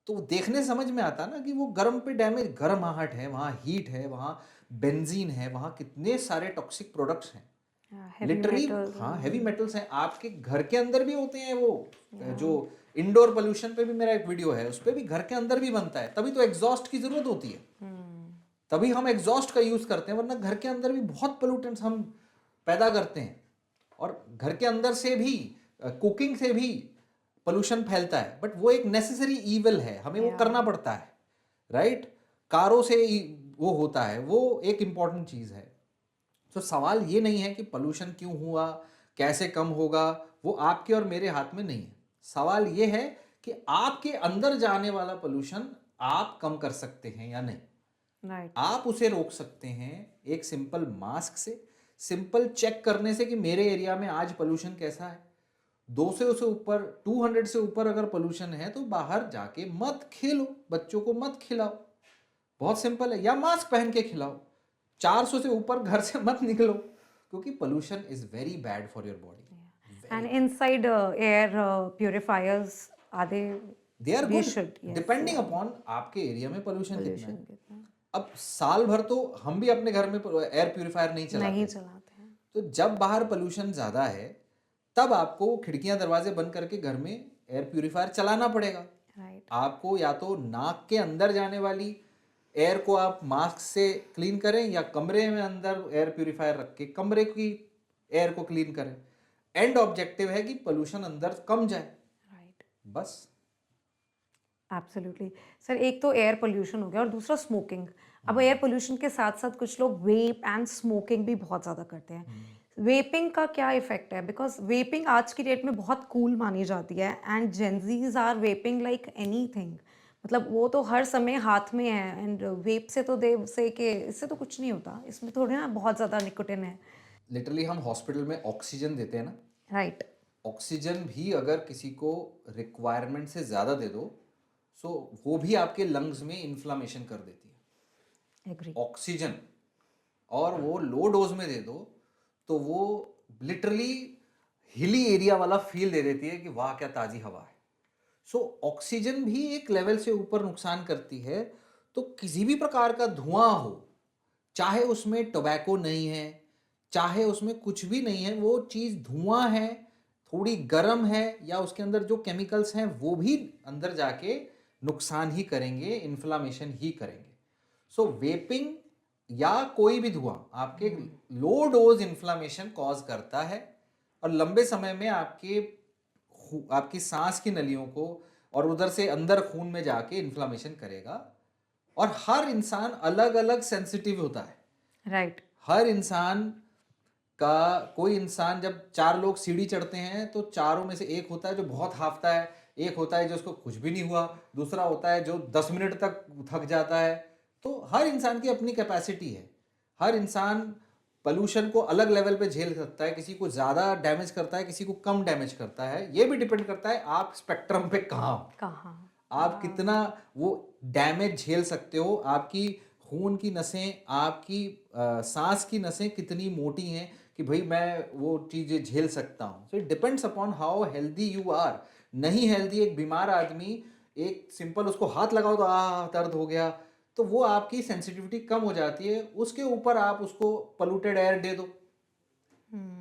तो देखने से समझ में आता ना कि वो गर्म पे डैमेज, गर्माहट है, वहाँ हीट है, वहाँ बेंजीन है, वहाँ कितने सारे टॉक्सिक प्रोडक्ट्स हैं हेवी लिटरली। मेटल्स हाँ, एंड हेवी मेटल्स हैं, आपके घर के अंदर भी होते हैं वो। जो इंडोर पोल्यूशन पे भी मेरा एक वीडियो है, उस पे भी घर के अंदर भी बनता है, तभी तो एग्जॉस्ट की जरूरत होती है, तभी हम एग्जॉस्ट का यूज करते हैं, वरना घर के अंदर भी बहुत पोल्यूटेंट्स हम पैदा करते हैं, और घर के अंदर से भी कुकिंग से भी पोल्यूशन फैलता है, बट वो एक नेसेसरी ईविल है, हमें वो करना पड़ता है, राइट। कारों से वो होता है, वो एक इंपॉर्टेंट चीज है। तो सवाल ये नहीं है कि पोल्यूशन क्यों हुआ, कैसे कम होगा, वो आपके और मेरे हाथ में नहीं है। सवाल ये है कि आपके अंदर जाने वाला पोल्यूशन आप कम कर सकते हैं या नहीं। राइट। आप उसे रोक सकते हैं एक सिंपल मास्क से, सिंपल चेक करने से कि मेरे एरिया में आज पोल्यूशन कैसा है। 200 से ऊपर, 200 से ऊपर अगर पोल्यूशन है तो बाहर जाके मत खेलो, बच्चों को मत खिलाओ, बहुत सिंपल है, या मास्क पहन के खिलाओ। 400 से ऊपर घर से मत निकलो, क्योंकि pollution is very bad for your body. And inside air purifiers, are they? They are We good, should, yes, depending yeah. Upon आपके एरिया में पोल्यूशन कितना Pollution है। कितना? अब साल भर तो हम भी अपने घर में एयर प्यूरिफायर नहीं नहीं चलाते, चलाते हैं। तो जब बाहर पोल्यूशन ज्यादा है तब आपको खिड़कियां दरवाजे बंद करके घर में एयर प्यूरिफायर चलाना पड़ेगा। राइट। आपको या तो नाक के अंदर जाने वाली एयर को आप मास्क से क्लीन करें, या कमरे में अंदर एयर प्यूरिफायर रख के कमरे की एयर को क्लीन करें। एंड ऑब्जेक्टिव है कि पोल्यूशन अंदर कम जाए, राइट। बस। एब्सोल्युटली सर, एक तो एयर पोल्यूशन हो गया और दूसरा स्मोकिंग। अब एयर पोल्यूशन के साथ साथ कुछ लोग वेप एंड स्मोकिंग भी बहुत ज़्यादा करते हैं। वेपिंग का क्या इफेक्ट है? बिकॉज वेपिंग आज की डेट में बहुत कूल मानी जाती है and Gen Zs are vaping like anything. मतलब वो तो हर समय हाथ में है, एंड वेप से तो दे से कि इससे तो कुछ नहीं होता, इसमें थोड़े ना बहुत ज़्यादा निकोटिन है। लिटरली हम हॉस्पिटल में ऑक्सीजन देते हैं ना, राइट। ऑक्सीजन भी अगर किसी को रिक्वायरमेंट से ज़्यादा दे दो, सो वो भी आपके लंग्स में इन्फ्लामेशन कर देती है। एग्री। ऑक्सीजन, और वो लो डोज में दे दो तो वो लिटरली हिली एरिया वाला फील दे देती है कि वाह क्या ताजी हवा है। सो ऑक्सीजन भी एक लेवल से ऊपर नुकसान करती है। तो किसी भी प्रकार का धुआं हो, चाहे उसमें टोबैको नहीं है, चाहे उसमें कुछ भी नहीं है, वो चीज धुआं है, थोड़ी गर्म है, या उसके अंदर जो केमिकल्स हैं वो भी अंदर जाके नुकसान ही करेंगे, इन्फ्लामेशन ही करेंगे। सो वेपिंग या कोई भी धुआं आपके लो डोज इन्फ्लामेशन कॉज करता है, और लंबे समय में आपकी सांस की नलियों को और उधर से अंदर खून में जाके इन्फ्लामेशन करेगा। और हर इंसान अलग अलग सेंसिटिव होता है। राइट। हर इंसान का, कोई इंसान जब 4 लोग सीढ़ी चढ़ते हैं तो चारों में से एक होता है जो बहुत हाफता है, एक होता है जो उसको कुछ भी नहीं हुआ, दूसरा होता है जो 10 मिनट तक थक जाता है। तो हर इंसान की अपनी कैपेसिटी है। हर इंसान पोल्यूशन को अलग लेवल पे झेल सकता है, किसी को ज़्यादा डैमेज करता है, किसी को कम डैमेज करता है। ये भी डिपेंड करता है आप स्पेक्ट्रम पे कहाँ हो, कहाँ? आप कितना वो डैमेज झेल सकते हो, आपकी खून की नसें, आपकी सांस की नसें कितनी मोटी हैं कि भाई मैं वो चीज़ें झेल सकता हूँ। So it depends upon how healthy you are. नहीं हेल्दी एक बीमार आदमी, एक सिंपल उसको हाथ लगाओ तो दर्द हो गया, तो वो आपकी सेंसिटिविटी कम हो जाती है। उसके ऊपर आप उसको पोल्यूटेड एयर दे दो,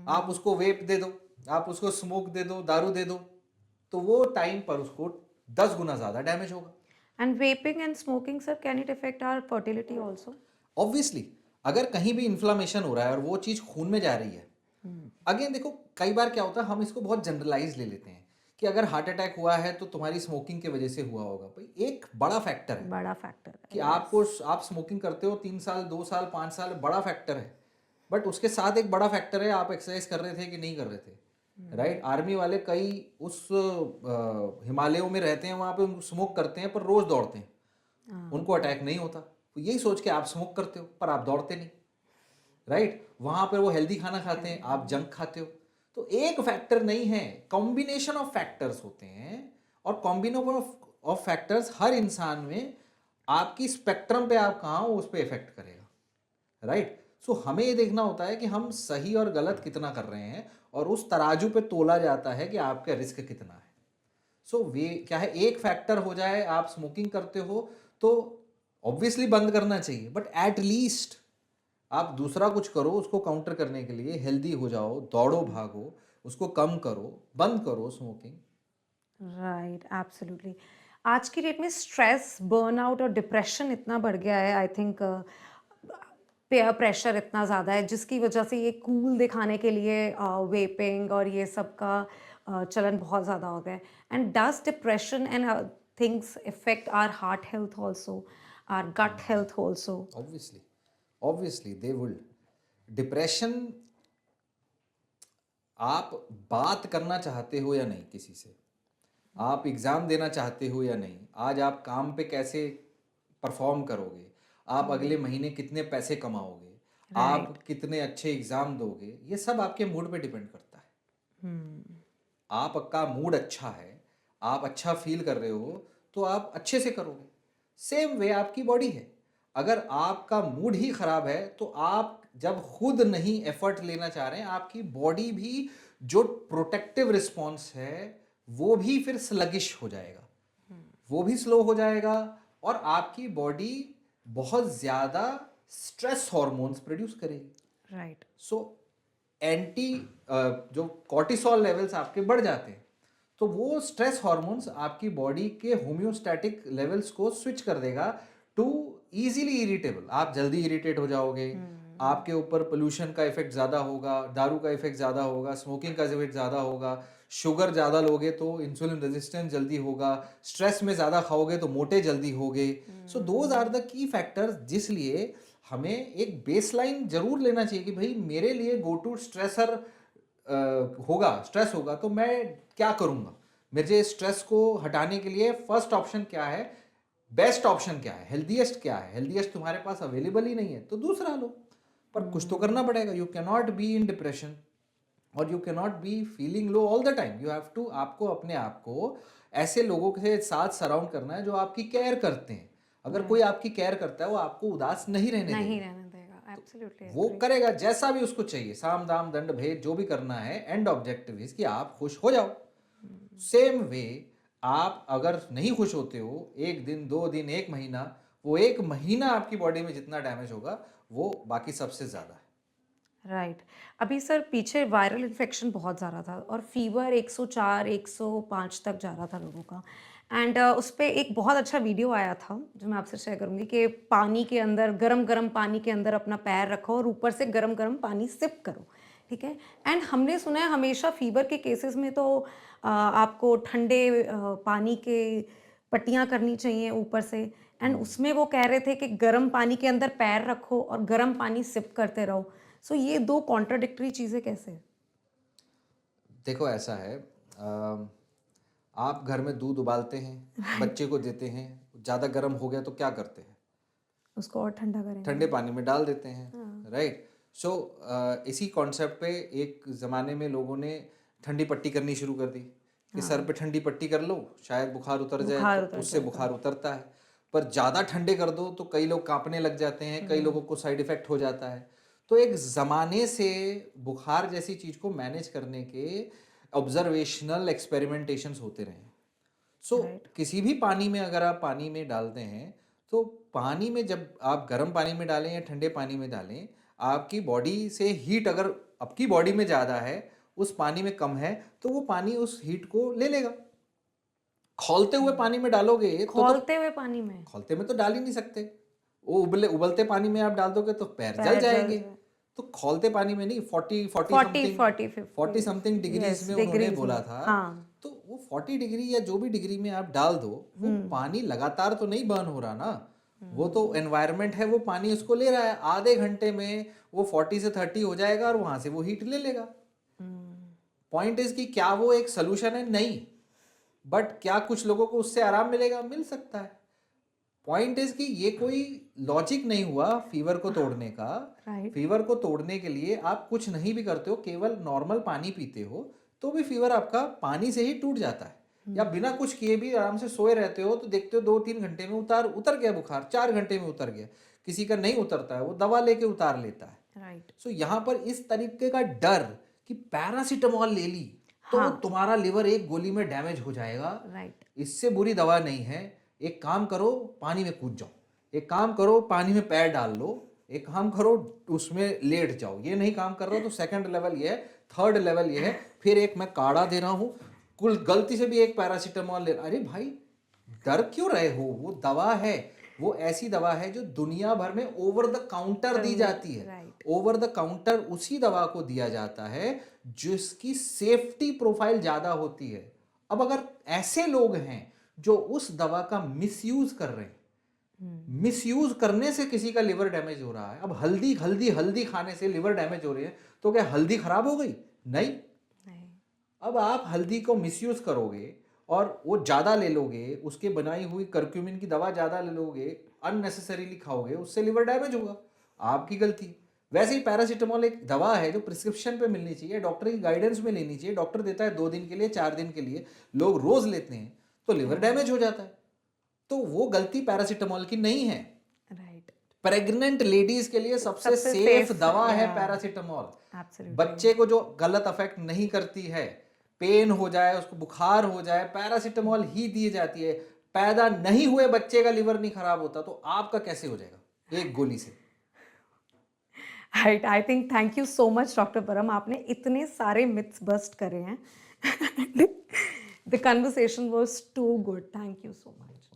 आप उसको वेप दे दो, आप उसको स्मोक दे दो, दारू दे दो, तो वो टाइम पर उसको 10 गुना ज़्यादा डैमेज होगा। And vaping and smoking, sir, can it affect our fertility also? Obviously अगर कहीं भी इन्फ्लामेशन हो रहा है और वो चीज़ खून में जा रही है, अगेन देखो कई बार क्या होता है, हम इसको बहुत जनरलाइज ले लेते हैं कि अगर हार्ट अटैक हुआ है तो तुम्हारी स्मोकिंग की वजह से हुआ होगा। भाई एक बड़ा फैक्टर है बड़ा फैक्टर है। कि आप स्मोकिंग करते हो 3 साल, 2 साल, 5 साल, बड़ा फैक्टर है। बट उसके साथ एक बड़ा फैक्टर है आप एक्सरसाइज कर रहे थे कि नहीं कर रहे थे, राइट। आर्मी वाले कई उस हिमालयों में रहते हैं, वहाँ पे स्मोक करते हैं पर रोज दौड़ते हैं, उनको अटैक नहीं होता। तो यही सोच के आप स्मोक करते हो पर आप दौड़ते नहीं, राइट। वहाँ पर वो हेल्दी खाना खाते हैं, आप जंक खाते हो। तो एक फैक्टर नहीं है, कॉम्बिनेशन ऑफ फैक्टर्स होते हैं, और कॉम्बिनेशन ऑफ फैक्टर्स हर इंसान में आपकी स्पेक्ट्रम पे आप कहाँ हो उस पर इफेक्ट करेगा, राइट। सो हमें ये देखना होता है कि हम सही और गलत कितना कर रहे हैं, और उस तराजू पे तोला जाता है कि आपका रिस्क कितना है। सो वे क्या है, एक फैक्टर हो जाए, आप स्मोकिंग करते हो तो ऑब्वियसली बंद करना चाहिए, बट एट लीस्ट आप दूसरा कुछ करो उसको काउंटर करने के लिए। हेल्दी हो जाओ, दौड़ो भागो, उसको कम करो, बंद करो स्मोकिंग। Right, absolutely. आज की डेट में स्ट्रेस, बर्नआउट और डिप्रेशन इतना बढ़ गया है, आई थिंक पेयर प्रेशर इतना ज़्यादा है जिसकी वजह से ये कूल दिखाने के लिए वेपिंग और ये सब का चलन बहुत ज़्यादा हो गया है। And does depression and things affect our heart health also, our gut health also? Obviously, obviously they will. Depression, आप बात करना चाहते हो या नहीं किसी से, आप एग्ज़ाम देना चाहते हो या नहीं, आज आप काम पे कैसे परफॉर्म करोगे, आप अगले महीने कितने पैसे कमाओगे, आप राइट। कितने अच्छे एग्ज़ाम दोगे, ये सब आपके मूड पे डिपेंड करता है। आपका मूड अच्छा है, आप अच्छा फील कर रहे हो, तो आप अच्छे से करोगे। सेम वे आपकी बॉडी है, अगर आपका मूड ही खराब है तो आप जब खुद नहीं एफर्ट लेना चाह रहे हैं, आपकी बॉडी भी जो प्रोटेक्टिव रिस्पॉन्स है वो भी फिर स्लगिश हो जाएगा, वो भी स्लो हो जाएगा, और आपकी बॉडी बहुत ज़्यादा स्ट्रेस हार्मोन्स प्रोड्यूस करेगी। राइट। सो एंटी जो कॉर्टिसोल लेवल्स आपके बढ़ जाते हैं, तो वो स्ट्रेस हार्मोन्स आपकी बॉडी के होम्योस्टैटिक लेवल्स को स्विच कर देगा टू इजीली इरिटेबल। आप जल्दी इरिटेट हो जाओगे, आपके ऊपर पोल्यूशन का इफेक्ट ज़्यादा होगा, दारू का इफेक्ट ज़्यादा होगा, स्मोकिंग का इफेक्ट ज़्यादा होगा, शुगर ज़्यादा लोगे तो इंसुलिन रेजिस्टेंस जल्दी होगा, स्ट्रेस में ज़्यादा खाओगे तो मोटे जल्दी होगे। So those are the key factors, जिसलिए हमें एक बेसलाइन जरूर लेना चाहिए कि भाई मेरे लिए गो टू स्ट्रेसर होगा, स्ट्रेस होगा तो मैं क्या करूँगा, मुझे स्ट्रेस को हटाने के लिए फर्स्ट ऑप्शन क्या है, बेस्ट ऑप्शन क्या है, हेल्दीएस्ट क्या है। हेल्दीएस्ट तुम्हारे पास अवेलेबल ही नहीं है तो दूसरा लो, पर कुछ तो करना पड़ेगा। You can not be in depression और you can not be feeling low all the time. You have to, आपको अपने आप को ऐसे लोगों के साथ सराउंड करना है जो आपकी केयर करते हैं। अगर कोई आपकी केयर करता है वो आपको उदास नहीं रहने नहीं देगा, रहने देगा, एब्सोल्युटली वो एग्री। करेगा जैसा भी उसको चाहिए, साम दाम दंड भेद जो भी करना है, एंड ऑब्जेक्टिव इज कि आप खुश हो जाओ। सेम वे, आप अगर नहीं खुश होते हो, एक दिन, 2 दिन, एक महीना, वो एक महीना आपकी बॉडी में जितना डैमेज होगा वो बाकी सबसे ज़्यादा है। राइट। अभी सर पीछे वायरल इन्फेक्शन बहुत ज़्यादा था और फीवर 104 105 तक जा रहा था लोगों का। एंड उस पे एक बहुत अच्छा वीडियो आया था जो मैं आपसे शेयर करूँगी कि पानी के अंदर, गरम गरम पानी के अंदर अपना पैर रखो और ऊपर से गरम गरम पानी सिप करो, ठीक है। एंड हमने सुना है हमेशा फीवर के केसेस में तो आपको ठंडे पानी के पट्टियाँ करनी चाहिए ऊपर से। एंड उसमें वो कह रहे थे कि गर्म पानी के अंदर पैर रखो और गर्म पानी सिप करते रहो। सो ये दो कॉन्ट्राडिक्टरी चीज़ें कैसे? देखो ऐसा है, आप घर में दूध उबालते हैं, बच्चे को देते हैं, ज़्यादा गर्म हो गया तो क्या करते हैं, उसको और ठंडा ठंडे करेंगे। पानी में डाल देते हैं, हाँ। राइट। सो इसी कॉन्सेप्ट पे एक ज़माने में लोगों ने ठंडी पट्टी करनी शुरू कर दी कि सर पे ठंडी पट्टी कर लो, शायद बुखार उतर जाए, बुखार तो उतर उससे जाएगा। बुखार उतरता है। पर ज़्यादा ठंडे कर दो तो कई लोग कांपने लग जाते हैं, कई लोगों को साइड इफ़ेक्ट हो जाता है। तो एक ज़माने से बुखार जैसी चीज़ को मैनेज करने के ऑब्जर्वेशनल एक्सपेरिमेंटेशंस होते रहे हैं। सो राइट। किसी भी पानी में अगर आप पानी में डालते हैं, तो पानी में जब आप गर्म पानी में डालें या ठंडे पानी में डालें, आपकी बॉडी से हीट अगर आपकी बॉडी में ज़्यादा है, उस पानी में कम है, तो वो पानी उस हीट को ले लेगा। खौलते हुए पानी में डालोगे तो खौलते हुए पानी में खौलते में तो डाल ही नहीं सकते, वो उबलते पानी में आप डाल दोगे तो पैर जल पैर जल जाएंगे। जाए। तो खौलते पानी में नहीं, 40 40 40 समथिंग 40 40 50 समथिंग डिग्रीज यस में उन्होंने डिग्रीज बोला में। था। हाँ। तो वो 40 डिग्री या जो भी डिग्री में आप डाल दो, वो पानी लगातार तो नहीं बर्न हो रहा ना, वो तो एनवायरनमेंट है, वो पानी उसको ले रहा है, आधे घंटे में वो 40 से 30 हो जाएगा और वहां से वो हीट ले लेगा। पॉइंट इज कि क्या वो एक सोल्यूशन है? नहीं, बट क्या कुछ लोगों को उससे आराम मिलेगा? मिल सकता है। पॉइंट इज कि ये कोई लॉजिक नहीं हुआ फीवर को तोड़ने का। राइट। फीवर को तोड़ने के लिए आप कुछ नहीं भी करते हो, केवल नॉर्मल पानी पीते हो, तो भी फीवर आपका पानी से ही टूट जाता है। या बिना कुछ किए भी आराम से सोए रहते हो तो देखते हो 2-3 घंटे में उतर गया बुखार, 4 घंटे में उतर गया। किसी का नहीं उतरता है, वो दवा लेके उतार लेता है। राइट। सो यहाँ पर इस तरीके का डर कि पैरासीटामॉल ले ली, तो हाँ, तुम्हारा लिवर एक गोली में डैमेज हो जाएगा। राइट। इससे बुरी दवा नहीं है। एक काम करो, पानी में कूद जाओ। एक काम करो, पानी में पैर डाल लो। एक काम करो, उसमें लेट जाओ। ये नहीं काम कर रहा तो सेकंड लेवल ये है, थर्ड लेवल ये है। फिर एक मैं काढ़ा दे रहा हूँ, कुल गलती से भी एक पैरासीटामॉल ले, अरे भाई डर क्यों रहे हो? वो दवा है, वो ऐसी दवा है जो दुनिया भर में ओवर द काउंटर दी जाती है। राइट। ओवर द काउंटर उसी दवा को दिया जाता है जिसकी सेफ्टी प्रोफाइल ज्यादा होती है। अब अगर ऐसे लोग हैं जो उस दवा का मिसयूज कर रहे हैं, मिसयूज करने से किसी का लिवर डैमेज हो रहा है। अब हल्दी हल्दी हल्दी खाने से लिवर डैमेज हो रही है, तो क्या हल्दी खराब हो गई? नहीं। नहीं। अब आप हल्दी को मिसयूज करोगे और वो ज़्यादा ले लोगे, उसके बनाई हुई करक्यूमिन की दवा ज़्यादा ले लोगे, अननेसेसरीली खाओगे, उससे लिवर डैमेज होगा, आपकी गलती। वैसे ही पैरासीटामॉल एक दवा है जो प्रिस्क्रिप्शन पे मिलनी चाहिए, डॉक्टर की गाइडेंस में लेनी चाहिए। डॉक्टर देता है 2 दिन के लिए, 4 दिन के लिए, लोग रोज लेते हैं तो लिवर डैमेज हो जाता है। तो वो गलती पैरासीटामॉल की नहीं है। राइट। प्रेग्नेंट लेडीज के लिए सबसे सबसे सेफ safe, दवा है yeah. पैरासीटामॉल। एब्सोल्युटली। बच्चे को जो गलत अफेक्ट नहीं करती है, पेन हो जाए, उसको बुखार हो जाए, पैरासीटामॉल ही दी जाती है। पैदा नहीं हुए बच्चे का लिवर नहीं खराब होता, तो आपका कैसे हो जाएगा एक गोली से? Right, I think thank you so much doctor Param, आपने इतने सारे मिथ्स बस्ट करे हैं। The conversation was too good, thank you so much.